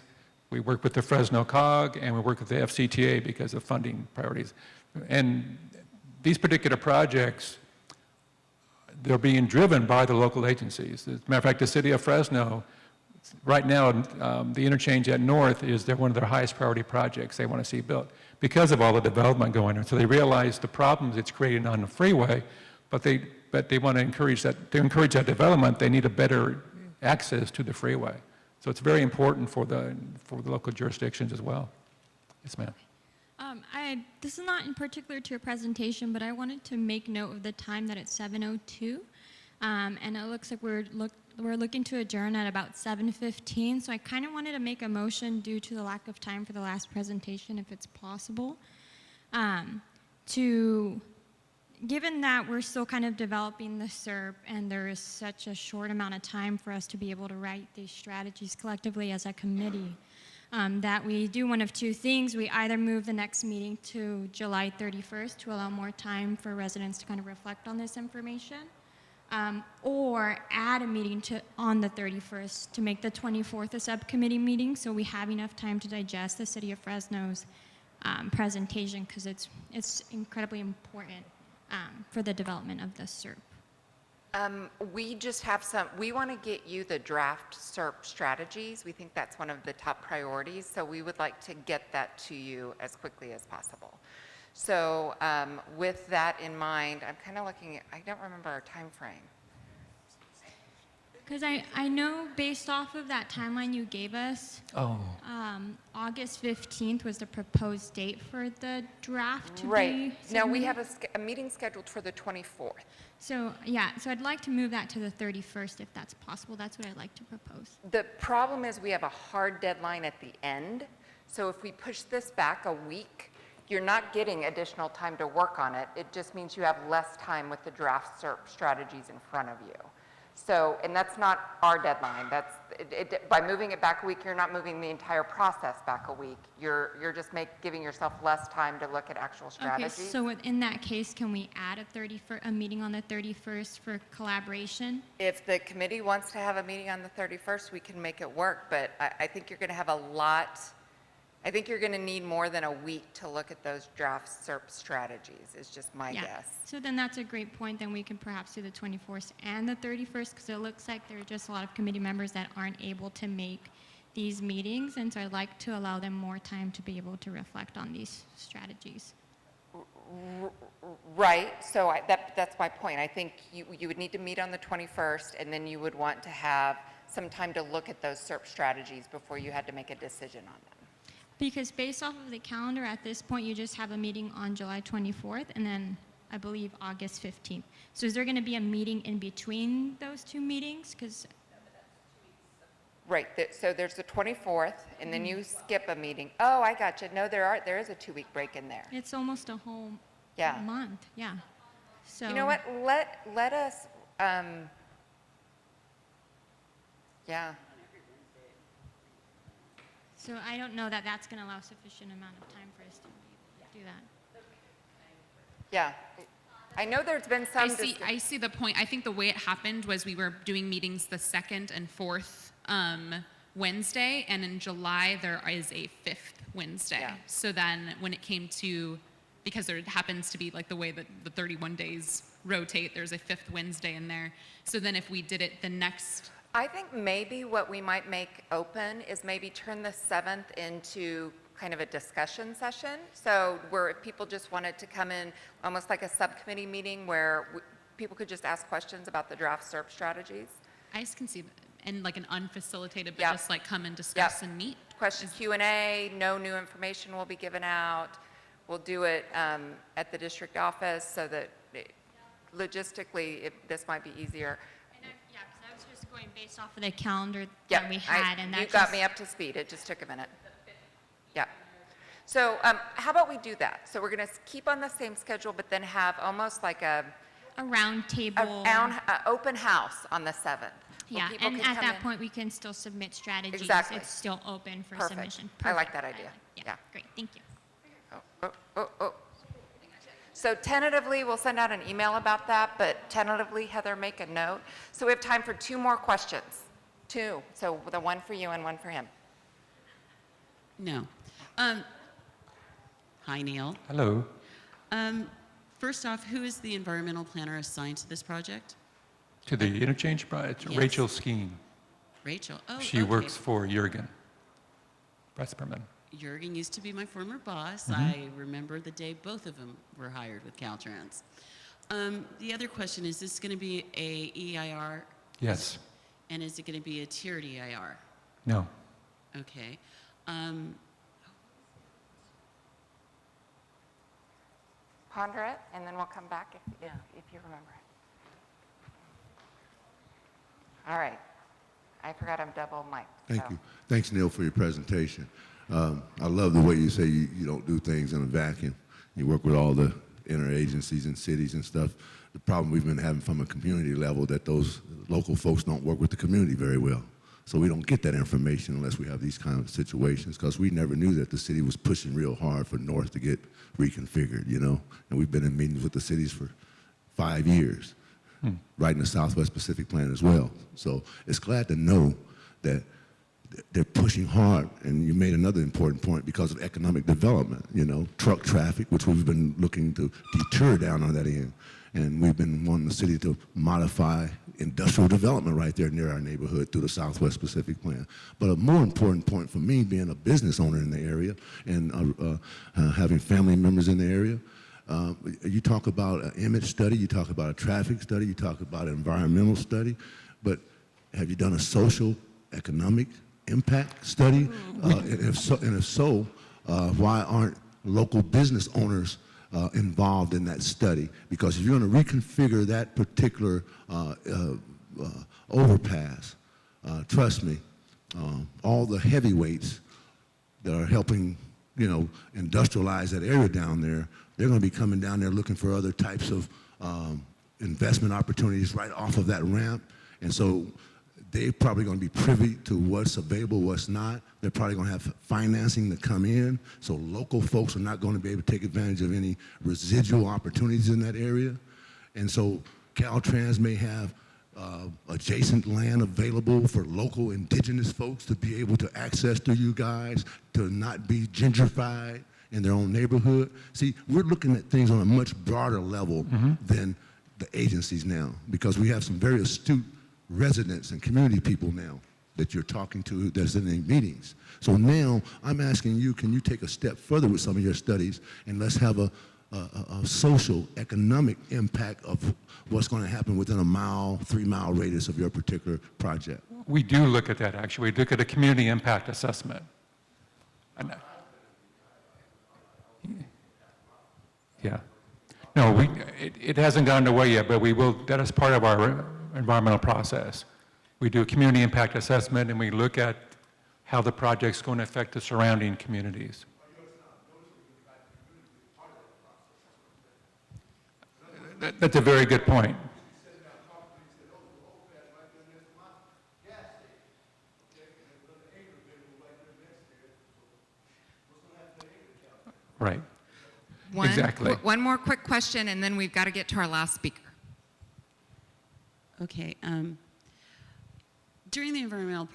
We work with the Fresno COG, and we work with the FCTA because of funding priorities. And these particular projects, they're being driven by the local agencies. As a matter of fact, the city of Fresno, right now, the interchange at North is one of their highest priority projects they want to see built because of all the development going on. So they realize the problems it's creating on the freeway, but they want to encourage that. To encourage that development, they need a better access to the freeway. So it's very important for the local jurisdictions as well. Yes, ma'am. This is not in particular to your presentation, but I wanted to make note of the time that it's 7:02, and it looks like we're looking to adjourn at about 7:15. So I kind of wanted to make a motion due to the lack of time for the last presentation, if it's possible, to given that we're still kind of developing the SERP and there is such a short amount of time for us to be able to write these strategies collectively as a committee, that we do one of two things. We either move the next meeting to July 31st to allow more time for residents to kind of reflect on this information, or add a meeting on the 31st to make the 24th a subcommittee meeting so we have enough time to digest the City of Fresno's presentation, because it's incredibly important for the development of the SERP. We just have we want to get you the draft SERP strategies. We think that's one of the top priorities, so we would like to get that to you as quickly as possible. So with that in mind, I'm kind of looking at, I don't remember our time frame. Because I know based off of that timeline you gave us, August 15th was the proposed date for the draft to Right. be Now, we submitted. have a meeting scheduled for the 24th. So, yeah, so I'd like to move that to the 31st if that's possible. That's what I'd like to propose. The problem is we have a hard deadline at the end, so if we push this back a week, you're not getting additional time to work on it. It just means you have less time with the draft SERP strategies in front of you. So, and that's not our deadline. That's, by moving it back a week, you're not moving the entire process back a week. You're just giving yourself less time to look at actual strategies. Okay, so in that case, can we add a meeting on the 31st for collaboration? If the committee wants to have a meeting on the 31st, we can make it work, but I think you're going to have I think you're going to need more than a week to look at those draft SERP strategies, is just my guess. So then that's a great point. Then we can perhaps do the 24th and the 31st, because it looks like there are just a lot of committee members that aren't able to make these meetings, and so I'd like to allow them more time to be able to reflect on these strategies. Right, so that's my point. I think you would need to meet on the 21st, and then you would want to have some time to look at those SERP strategies before you had to make a decision on them. Because based off of the calendar, at this point, you just have a meeting on July 24th, and then I believe August 15th. So is there going to be a meeting in between those two meetings? Because Right, so there's the 24th, and then you skip a meeting. Oh, I got you. No, there is a 2-week break in there. it's almost a whole Yeah. month, yeah. So You know what, let us, yeah. So I don't know that that's going to allow sufficient amount of time for us to be able to do that. Yeah. I know there's been some. I see the point. I think the way it happened was we were doing meetings the 2nd and 4th Wednesday, and in July there is a 5th Wednesday. Yeah. So then when it came to, because there happens to be like the way that the 31 days rotate, there's a 5th Wednesday in there. So then if we did it the next, I think maybe what we might make open is maybe turn the 7th into kind of a discussion session. So where if people just wanted to come in, almost like a subcommittee meeting where people could just ask questions about the draft SERP strategies. I just can see, and like an unfacilitated, but Yep. just like come and discuss and meet. Question Q&A, no new information will be given out. We'll do it at the district office so that logistically this might be easier. Yeah, because I was just going based off of the calendar Yeah, that we had, and that you got me up to speed. It just took a minute. Yeah. So how about we do that? So we're going to keep on the same schedule, but then have almost like a round table. Open house on the 7th. where Yeah, people and can at come that in. point, we can still submit strategies. Exactly. It's still open for Perfect. submission. I like Perfect. that idea. Yeah. Great, thank you. Oh. So tentatively, we'll send out an email about that, but tentatively, Heather, make a note. So we have time for 2 more questions. 2. So the one for you and one for him. No. Hi, Neil. Hello. First off, who is the environmental planner assigned to this project? To the interchange project, Yes. Rachel Skeen. Rachel. Oh, She okay. works for Jurgen Pressperman. Jurgen used to be my former boss. Mhm. I remember the day both of them were hired with Caltrans. The other question, is this going to be a EIR? Yes. And is it going to be a tiered EIR? No. Okay. Ponder it, and then we'll come back if you remember it. All right. I forgot I'm double mic'd. Thank so. you. Thanks, Neil, for your presentation. I love the way you say you don't do things in a vacuum. You work with all the interagencies and cities and stuff, the problem we've been having from a community level that those local folks don't work with the community very well. So we don't get that information unless we have these kind of situations, because we never knew that the city was pushing real hard for North to get reconfigured, you know? And we've been in meetings with the cities for 5 years, writing the Southwest Pacific Plan as well. So it's glad to know that they're pushing hard, and you made another important point because of economic development, you know, truck traffic, which we've been looking to deter down on that end. And we've been wanting the city to modify industrial development right there near our neighborhood through the Southwest Pacific Plan. But a more important point for me, being a business owner in the area and having family members in the area, you talk about an image study, you talk about a traffic study, you talk about an environmental study, but have you done a social, economic impact study? And if so, why aren't local business owners involved in that study? Because if you're going to reconfigure that particular overpass, trust me, all the heavyweights that are helping, you know, industrialize that area down there, they're going to be coming down there looking for other types of investment opportunities right off of that ramp. And so they're probably going to be privy to what's available, what's not. They're probably going to have financing to come in. So local folks are not going to be able to take advantage of any residual opportunities in that area. And so Caltrans may have adjacent land available for local indigenous folks to be able to access through you guys, to not be gentrified in their own neighborhood. See, we're looking at things on a much broader level than the agencies now, because we have some very astute residents and community people now that you're talking to that's in the meetings. So now I'm asking you, can you take a step further with some of your studies, and let's have a social, economic impact of what's going to happen within a mile, 3-mile radius of your particular project? We do look at that, actually. We look at a community impact assessment. And, yeah. No, it hasn't gone away yet, but we will. That is part of our environmental process. We do a community impact assessment, and we look at how the project's going to affect the surrounding communities. That's a very good point. Right. Exactly. One more quick question, and then we've got to get to our last speaker. Okay. During the environmental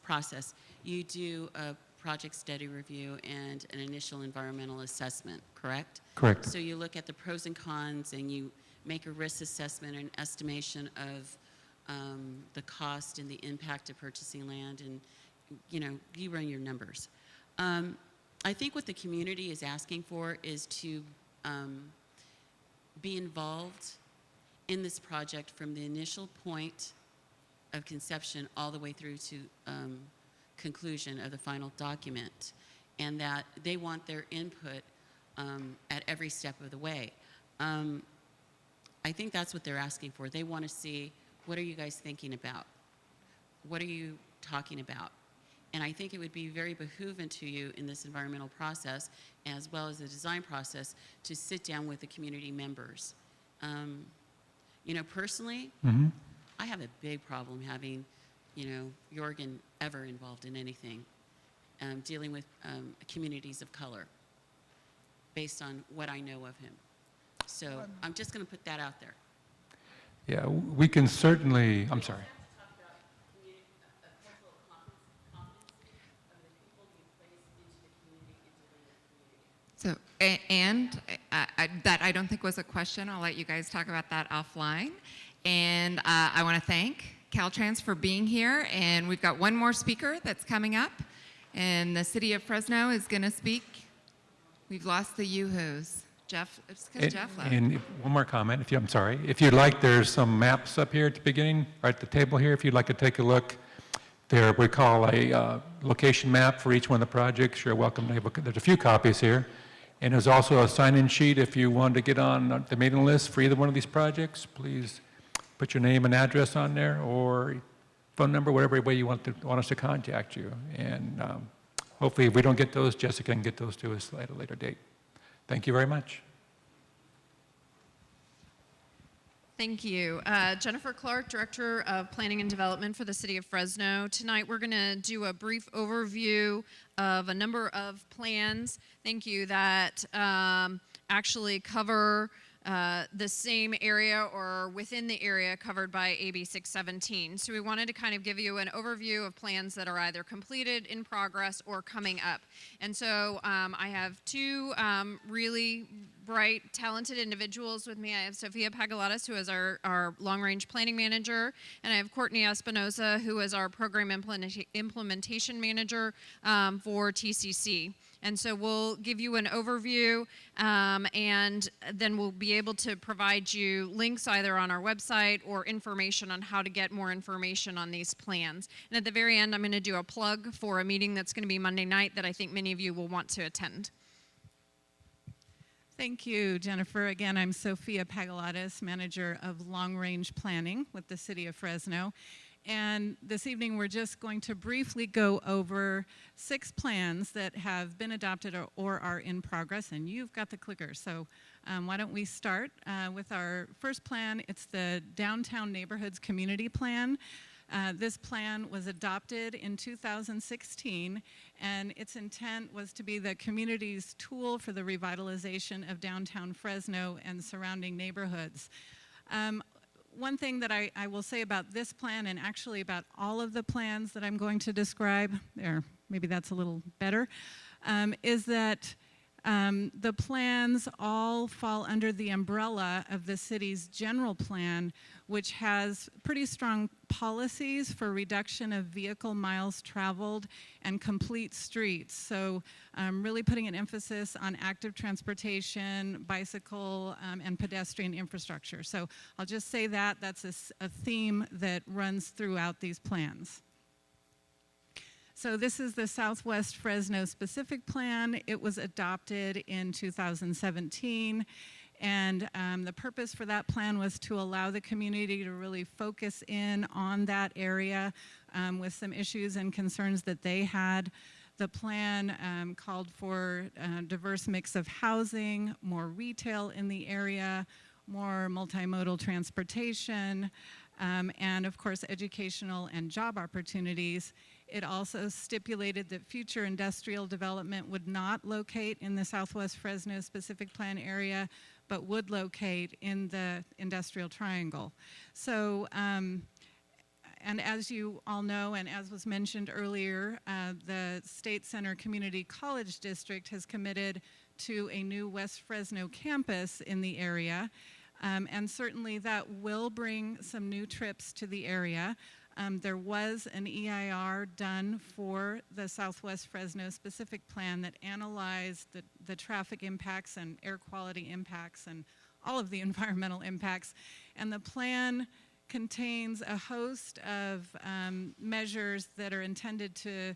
process, you do a project study review and an initial environmental assessment, correct? Correct. So you look at the pros and cons, and you make a risk assessment and estimation of the cost and the impact of purchasing land, and you run your numbers. I think what the community is asking for is to be involved in this project from the initial point of conception all the way through to conclusion of the final document, and that they want their input at every step of the way. I think that's what they're asking for. They want to see, what are you guys thinking about? What are you talking about? And I think it would be very behooving to you in this environmental process, as well as the design process, to sit down with the community members. Personally, I have a big problem having, Jorgen ever involved in anything, dealing with communities of color, based on what I know of him. So I'm just going to put that out there. Yeah, we can certainly, I'm sorry. So, and that I don't think was a question. I'll let you guys talk about that offline. And I want to thank Caltrans for being here. And we've got one more speaker that's coming up. And the city of Fresno is going to speak. We've lost the yoo-hoos. Jeff, it's because Jeff left. And one more comment, I'm sorry. If you'd like, there's some maps up here at the beginning, right at the table here. If you'd like to take a look, there we call a location map for each one of the projects. You're welcome to have a, there's a few copies here. And there's also a sign-in sheet if you want to get on the mailing list for either one of these projects. Please put your name and address on there, or phone number, whatever way you want us to contact you. And hopefully, if we don't get those, Jessica can get those to us at a later date. Thank you very much. Thank you. Jennifer Clark, Director of Planning and Development for the City of Fresno. Tonight we're going to do a brief overview of a number of plans, thank you, that actually cover the same area or within the area covered by AB 617. So we wanted to kind of give you an overview of plans that are either completed, in progress, or coming up. And so I have two really bright, talented individuals with me. I have Sophia Pagalatas, who is our long-range planning manager, and I have Courtney Espinoza, who is our program implementation manager for TCC. And so we'll give you an overview, and then we'll be able to provide you links either on our website or information on how to get more information on these plans. And at the very end, I'm going to do a plug for a meeting that's going to be Monday night that I think many of you will want to attend. Thank you, Jennifer. Again, I'm Sophia Pagalatas, Manager of Long Range Planning with the City of Fresno. And this evening, we're just going to briefly go over 6 plans that have been adopted or are in progress. And you've got the clicker, so why don't we start with our first plan. It's the Downtown Neighborhoods Community Plan. This plan was adopted in 2016, and its intent was to be the community's tool for the revitalization of downtown Fresno and surrounding neighborhoods. One thing that I will say about this plan, and actually about all of the plans that I'm going to describe, or maybe that's a little better, is that the plans all fall under the umbrella of the city's general plan, which has pretty strong policies for reduction of vehicle miles traveled and complete streets. So really putting an emphasis on active transportation, bicycle, and pedestrian infrastructure. So I'll just say that that's a theme that runs throughout these plans. So this is the Southwest Fresno Specific Plan. It was adopted in 2017. And the purpose for that plan was to allow the community to really focus in on that area with some issues and concerns that they had. The plan called for a diverse mix of housing, more retail in the area, more multimodal transportation, and of course educational and job opportunities. It also stipulated that future industrial development would not locate in the Southwest Fresno Specific Plan area, but would locate in the Industrial Triangle. So, and as you all know, and as was mentioned earlier, the State Center Community College District has committed to a new West Fresno campus in the area. And certainly that will bring some new trips to the area. There was an EIR done for the Southwest Fresno Specific Plan that analyzed the traffic impacts and air quality impacts and all of the environmental impacts. And the plan contains a host of measures that are intended to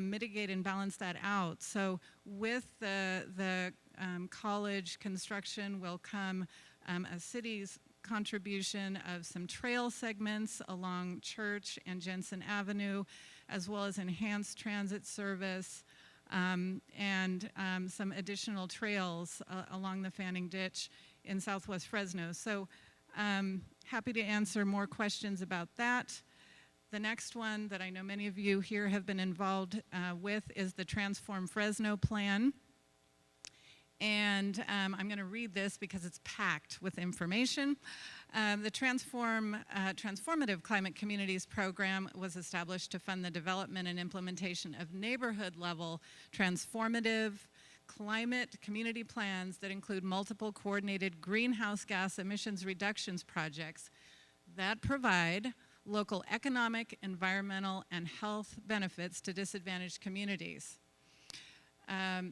mitigate and balance that out. So with the college construction will come a city's contribution of some trail segments along Church and Jensen Avenue, as well as enhanced transit service and some additional trails along the Fanning Ditch in Southwest Fresno. So happy to answer more questions about that. The next one that I know many of you here have been involved with is the Transform Fresno Plan. And I'm going to read this because it's packed with information. The Transformative Climate Communities Program was established to fund the development and implementation of neighborhood-level transformative climate community plans that include multiple coordinated greenhouse gas emissions reductions projects that provide local economic, environmental, and health benefits to disadvantaged communities.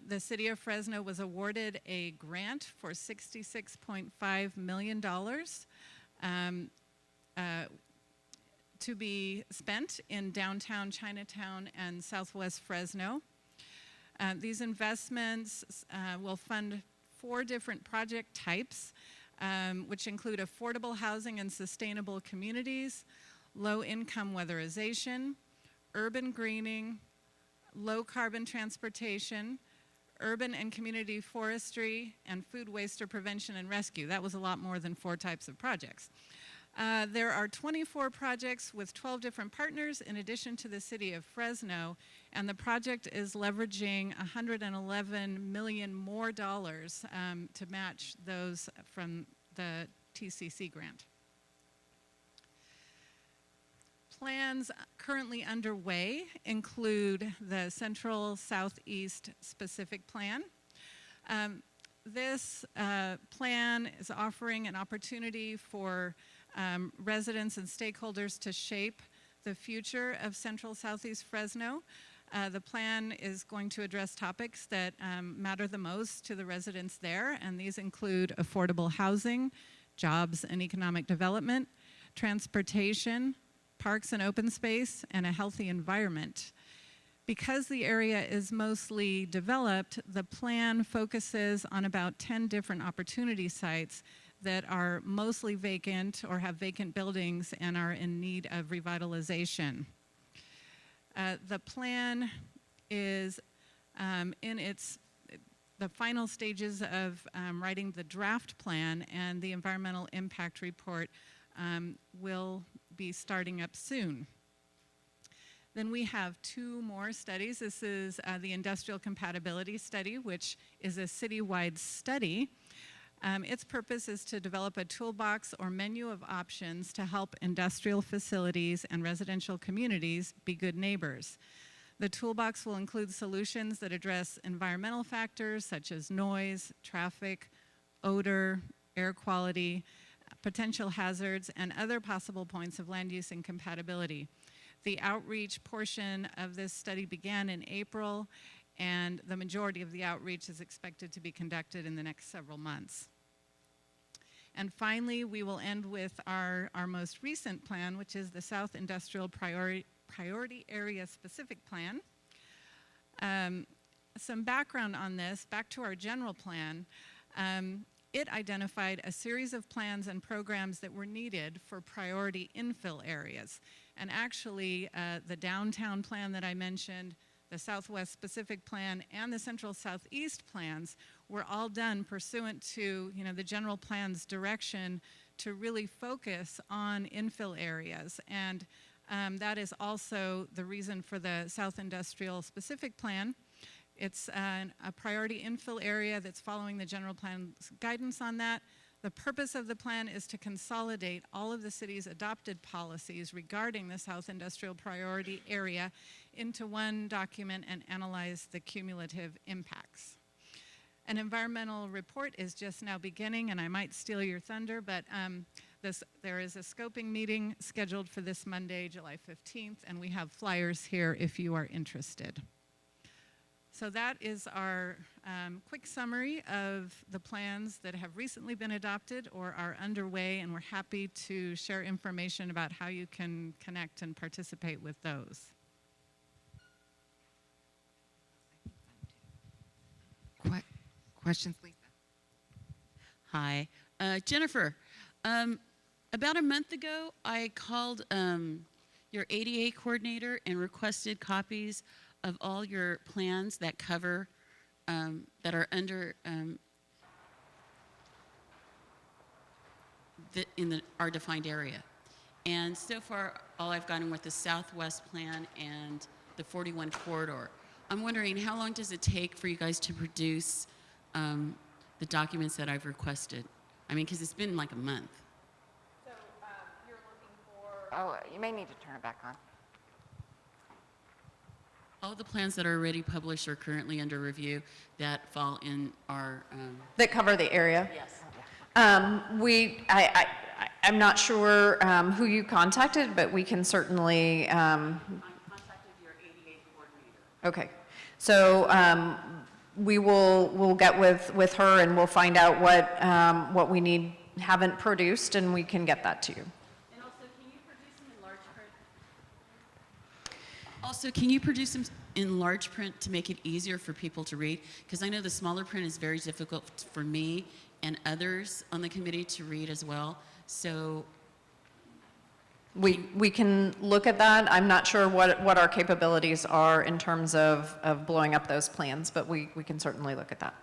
The City of Fresno was awarded a grant for $66.5 million to be spent in downtown Chinatown and Southwest Fresno. These investments will fund 4 different project types, which include affordable housing and sustainable communities, low-income weatherization, urban greening, low-carbon transportation, urban and community forestry, and food waster prevention and rescue. That was a lot more than 4 types of projects. There are 24 projects with 12 different partners in addition to the city of Fresno, and the project is leveraging $111 million more dollars to match those from the TCC grant. Plans currently underway include the Central Southeast Specific Plan. This plan is offering an opportunity for residents and stakeholders to shape the future of Central Southeast Fresno. The plan is going to address topics that matter the most to the residents there, and these include affordable housing, jobs and economic development, transportation, parks and open space, and a healthy environment. Because the area is mostly developed, the plan focuses on about 10 different opportunity sites that are mostly vacant or have vacant buildings and are in need of revitalization. The plan is in the final stages of writing the draft plan, and the environmental impact report will be starting up soon. Then we have 2 more studies. This is the Industrial Compatibility Study, which is a citywide study. Its purpose is to develop a toolbox or menu of options to help industrial facilities and residential communities be good neighbors. The toolbox will include solutions that address environmental factors such as noise, traffic, odor, air quality, potential hazards, and other possible points of land use incompatibility. The outreach portion of this study began in April, and the majority of the outreach is expected to be conducted in the next several months. And finally, we will end with our most recent plan, which is the South Industrial Priority Area Specific Plan. Some background on this, back to our general plan. It identified a series of plans and programs that were needed for priority infill areas. And actually, the downtown plan that I mentioned, the Southwest Specific Plan, and the Central Southeast plans were all done pursuant to the general plan's direction to really focus on infill areas. And that is also the reason for the South Industrial Specific Plan. It's a priority infill area that's following the general plan's guidance on that. The purpose of the plan is to consolidate all of the city's adopted policies regarding the South Industrial Priority Area into one document and analyze the cumulative impacts. An environmental report is just now beginning, and I might steal your thunder, but there is a scoping meeting scheduled for this Monday, July 15th, and we have flyers here if you are interested. So that is our quick summary of the plans that have recently been adopted or are underway, and we're happy to share information about how you can connect and participate with those. Questions, Lisa? Hi. Jennifer, about a month ago, I called your ADA coordinator and requested copies of all your plans that cover, that are under our defined area. And so far, all I've gotten with the Southwest Plan and the 41 corridor. I'm wondering, how long does it take for you guys to produce the documents that I've requested? I mean, because it's been like a month. So you're looking for... Oh, you may need to turn it back on. All the plans that are already published or currently under review that fall in our... That cover the area? Yes. I'm not sure who you contacted, but we can certainly... I contacted your ADA coordinator. Okay. So we'll get with her and we'll find out what we haven't produced, and we can get that to you. And also, can you produce them in large print? Also, can you produce them in large print to make it easier for people to read? Because I know the smaller print is very difficult for me and others on the committee to read as well. So We can look at that. I'm not sure what our capabilities are in terms of blowing up those plans, but we can certainly look at that.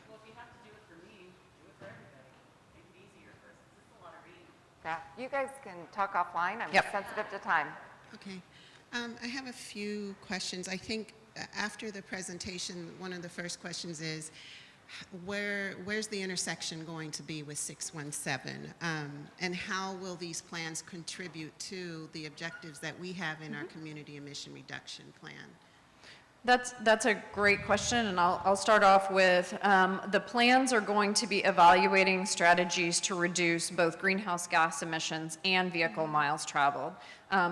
Well, if you have to do it for me, do it for everybody. Make it easier first. It's a lot of reading. Yeah, you guys can talk offline. I'm Yep. sensitive to time. Okay. I have a few questions. I think after the presentation, one of the first questions is, where's the intersection going to be with 617? And how will these plans contribute to the objectives that we have in our community emission reduction plan? That's a great question, and I'll start off with the plans are going to be evaluating strategies to reduce both greenhouse gas emissions and vehicle miles traveled.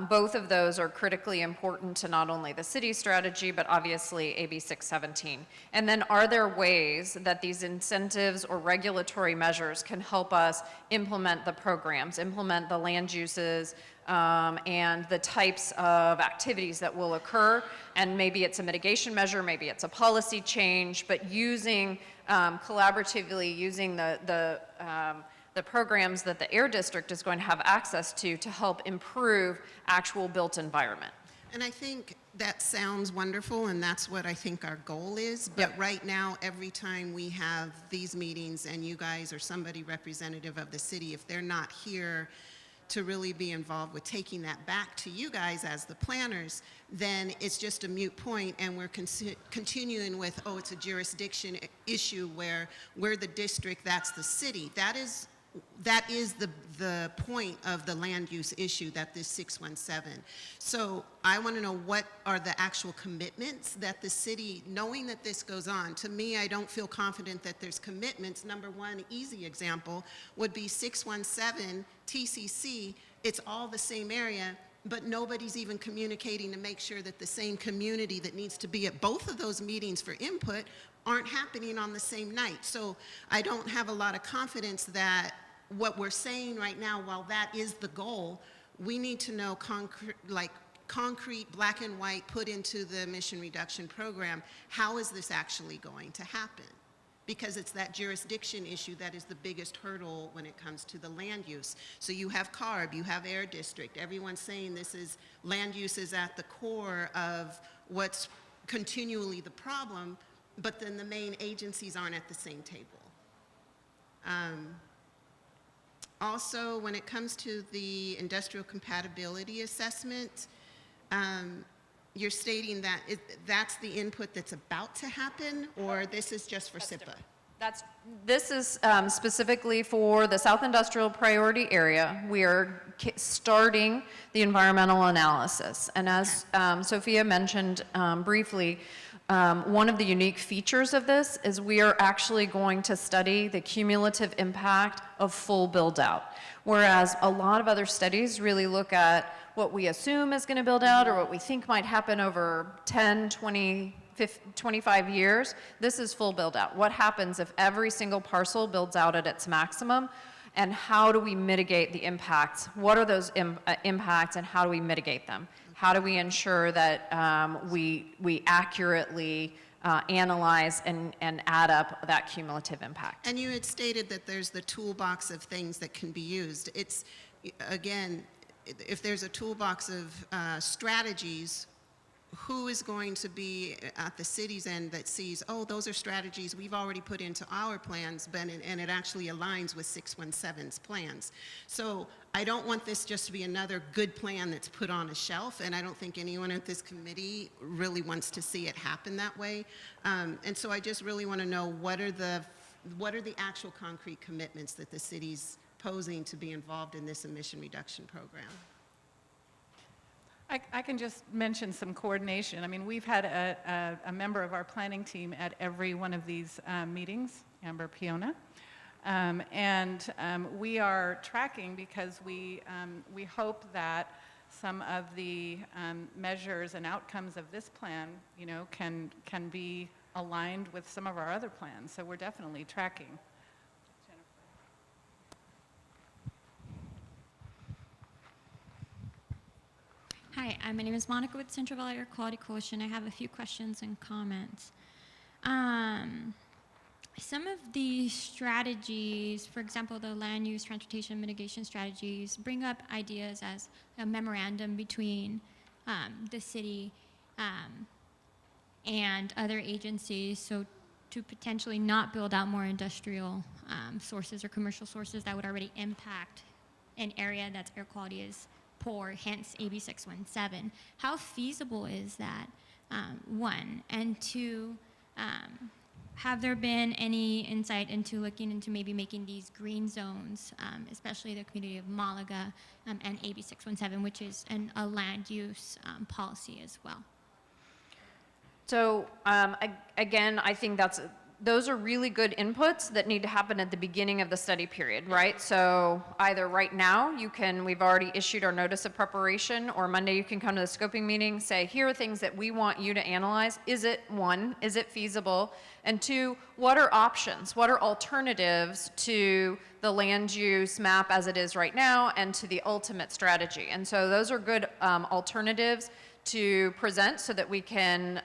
Both of those are critically important to not only the city's strategy, but obviously AB 617. And then are there ways that these incentives or regulatory measures can help us implement the programs, implement the land uses, and the types of activities that will occur? And maybe it's a mitigation measure, maybe it's a policy change, but using collaboratively using the programs that the Air District is going to have access to help improve actual built environment. And I think that sounds wonderful, and that's what I think our goal is. But right now, every time we have these meetings and you guys or somebody representative of the city, if they're not here to really be involved with taking that back to you guys as the planners, then it's just a moot point, and we're continuing with, oh, it's a jurisdiction issue where we're the district, that's the city. That is the point of the land use issue that this 617. So I want to know, what are the actual commitments that the city, knowing that this goes on? To me, I don't feel confident that there's commitments. Number one, easy example would be 617 TCC. It's all the same area, but nobody's even communicating to make sure that the same community that needs to be at both of those meetings for input aren't happening on the same night. So I don't have a lot of confidence that what we're saying right now, while that is the goal, we need to know concrete, black and white, put into the emission reduction program, how is this actually going to happen? Because it's that jurisdiction issue that is the biggest hurdle when it comes to the land use. So you have CARB, you have Air District, everyone's saying this is, land use is at the core of what's continually the problem, but then the main agencies aren't at the same table. Also, when it comes to the industrial compatibility assessment, you're stating that that's the input that's about to happen, or this is just for SIPA? This is specifically for the South Industrial Priority Area. We are starting the environmental analysis. And as Sophia mentioned briefly, one of the unique features of this is we are actually going to study the cumulative impact of full build out. Whereas a lot of other studies really look at what we assume is going to build out or what we think might happen over 10, 20, 25 years. This is full build out. What happens if every single parcel builds out at its maximum? And how do we mitigate the impacts? What are those impacts, and how do we mitigate them? How do we ensure that we accurately analyze and add up that cumulative impact? And you had stated that there's the toolbox of things that can be used. It's, again, if there's a toolbox of strategies, who is going to be at the city's end that sees, oh, those are strategies we've already put into our plans, and it actually aligns with 617's plans. So I don't want this just to be another good plan that's put on a shelf, and I don't think anyone at this committee really wants to see it happen that way. And so I just really want to know, what are the actual concrete commitments that the city's posing to be involved in this emission reduction program? I can just mention some coordination. I mean, we've had a member of our planning team at every one of these meetings, Amber Piona. We are tracking because we hope that some of the measures and outcomes of this plan, you know, can be aligned with some of our other plans. So we're definitely tracking. Hi, my name is Monica with Central Valley Air Quality Coalition. I have a few questions and comments. some of the strategies, for example, the land use transportation mitigation strategies, bring up ideas as a memorandum between the city and other agencies, so to potentially not build out more industrial sources or commercial sources that would already impact an area that's air quality is poor, hence AB 617. How feasible is that, one? And two, have there been any insight into looking into maybe making these green zones, especially the community of Malaga and AB 617, which is a land use policy as well? So again, I think those are really good inputs that need to happen at the beginning of the study period, right? So either right now, we've already issued our notice of preparation, or Monday you can come to the scoping meeting, say, here are things that we want you to analyze. Is it, one, is it feasible? And two, what are options? What are alternatives to the land use map as it is right now and to the ultimate strategy? And so those are good alternatives to present so that we can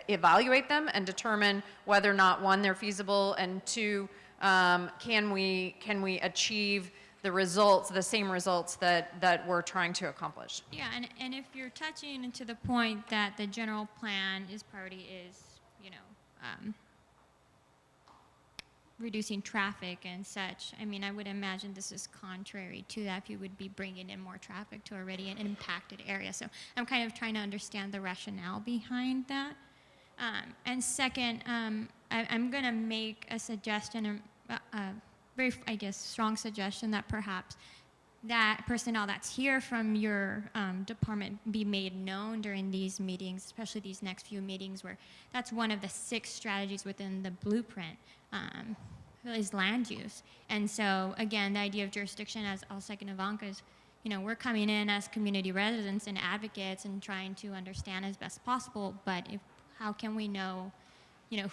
evaluate them and determine whether or not, one, they're feasible, and two, can we achieve the same results that we're trying to accomplish. Yeah, and if you're touching into the point that the general plan priority is, reducing traffic and such, I mean, I would imagine this is contrary to that if you would be bringing in more traffic to already an impacted area. So I'm kind of trying to understand the rationale behind that. And second, I'm going to make a suggestion, a very, I guess, strong suggestion that perhaps that personnel that's here from your department be made known during these meetings, especially these next few meetings, where that's one of the 6 strategies within the blueprint is land use. And so, again, the idea of jurisdiction, as I'll second Ivanka's, we're coming in as community residents and advocates and trying to understand as best possible, but how can we know,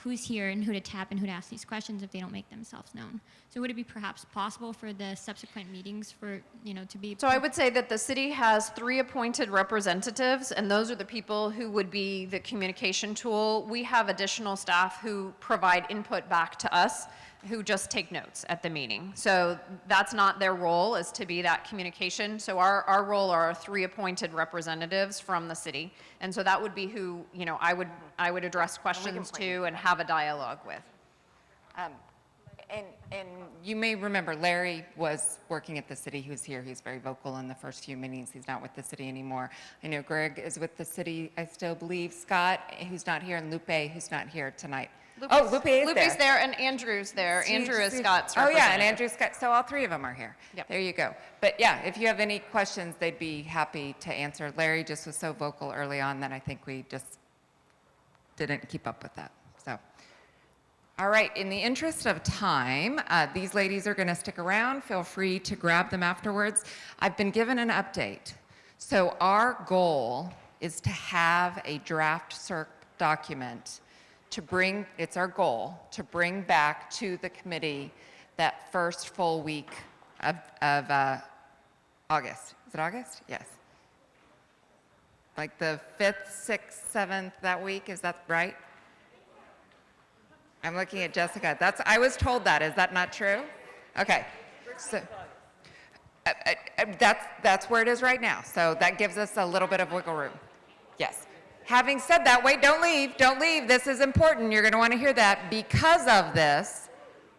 who's here and who to tap and who to ask these questions if they don't make themselves known? So would it be perhaps possible for the subsequent meetings to be... So I would say that the city has 3 appointed representatives, and those are the people who would be the communication tool. We have additional staff who provide input back to us, who just take notes at the meeting. So that's not their role, is to be that communication. So our role are 3 appointed representatives from the city. And so that would be who, I would address questions to and have a dialogue with. And you may remember Larry was working at the city. He was here. He was very vocal in the first few meetings. He's not with the city anymore. I know Greg is with the city, I still believe. Scott, who's not here, and Lupe, who's not here tonight. Lupe is Lupe's there, and Andrew's there. Andrew is Scott's representative. Oh, yeah, and representative. Andrew's Scott. So all 3 of them are here. Yep. There you go. But yeah, if you have any questions, they'd be happy to answer. Larry just was so vocal early on that I think we just didn't keep up with that. So, all right, in the interest of time, these ladies are going to stick around. Feel free to grab them afterwards. I've been given an update. So our goal is to have a draft CERC document it's our goal to bring back to the committee that first full week of August. Is it August? Yes. Like the 5th, 6th, 7th, that week, is that right? I'm looking at Jessica. I was told that. Is that not true? Okay. So that's where it is right now. So that gives us a little bit of wiggle room. Yes. Having said that, wait, don't leave. This is important. You're going to want to hear that. Because of this,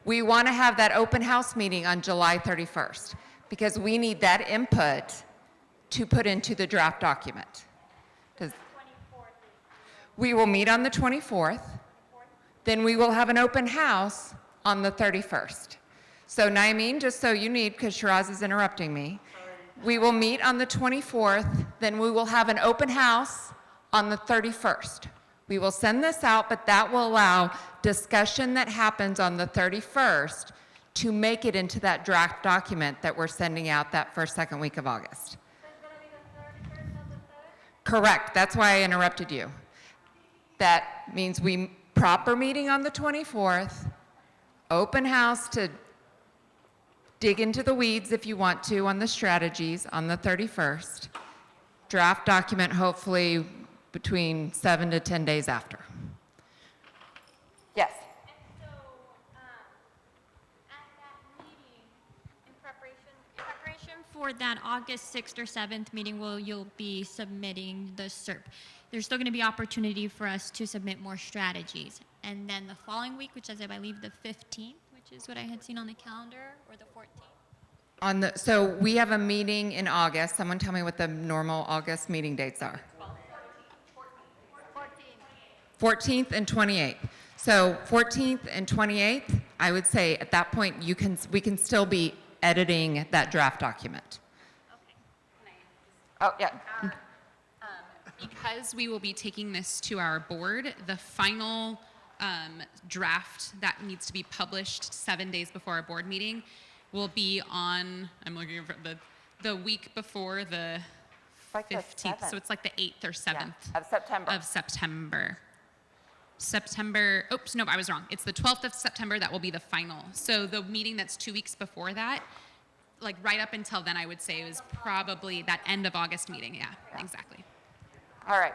we want to have that open house meeting on July 31st, because we need that input to put into the draft document. We will meet on the 24th. Then we will have an open house on the 31st. So Naimeen, just so you need, because Shiraz is interrupting me, we will meet on the 24th. Then we will have an open house on the 31st. We will send this out, but that will allow discussion that happens on the 31st to make it into that draft document that we're sending out that first, second week of August. Correct, that's why I interrupted you. That means proper meeting on the 24th, open house to dig into the weeds if you want to on the strategies on the 31st, draft document hopefully between 7 to 10 days after. Yes. And so for that August 6th or 7th meeting where you'll be submitting the SERP, there's still going to be opportunity for us to submit more strategies. And then the following week, which is I believe the 15th, which is what I had seen on the calendar, or the 14th. So we have a meeting in August. Someone tell me what the normal August meeting dates are. 14th and 28th. So 14th and 28th, I would say at that point we can still be editing that draft document. Oh, yeah. Because we will be taking this to our board, the final draft that needs to be published 7 days before our board meeting will be on, I'm looking for the week before the Like the 15th. 7th. So it's like the 8th or 7th Of September. of September, oops, no, I was wrong. It's the 12th of September that will be the final. So the meeting that's 2 weeks before that, like right up until then, I would say it was probably that end of August meeting. Yeah, exactly. All right.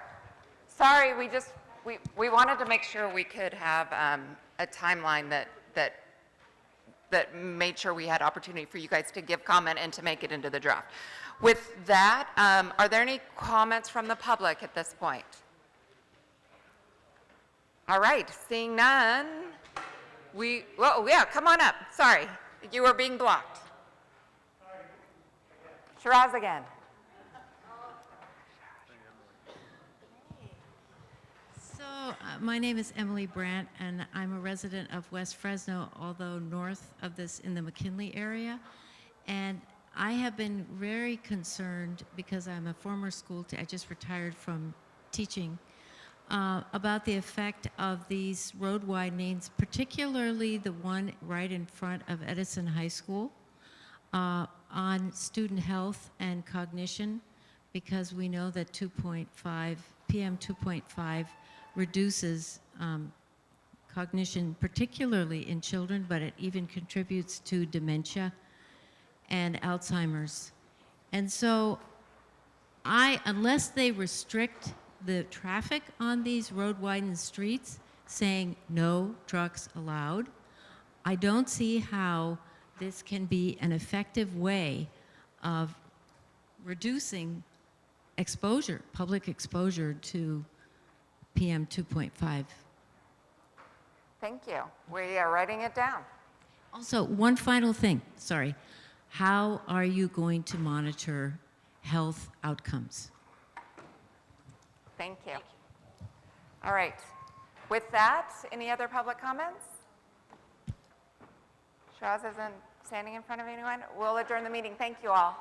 Sorry, we wanted to make sure we could have a timeline that made sure we had opportunity for you guys to give comment and to make it into the draft. With that, are there any comments from the public at this point? All right, seeing none, whoa, yeah, come on up. Sorry, you were being blocked. Shiraz again. So my name is Emily Brandt, and I'm a resident of West Fresno, although north of this in the McKinley area. And I have been very concerned because I'm a former school I just retired from teaching, about the effect of these road widenings, particularly the one right in front of Edison High School, on student health and cognition, because we know that PM 2.5 reduces cognition, particularly in children, but it even contributes to dementia and Alzheimer's. And so unless they restrict the traffic on these road widened streets, saying no trucks allowed, I don't see how this can be an effective way of reducing exposure, public exposure to PM 2.5. Thank you. We are writing it down. Also, one final thing, sorry. How are you going to monitor health outcomes? Thank you. All right. With that, any other public comments? Shiraz isn't standing in front of anyone. We'll adjourn the meeting. Thank you all.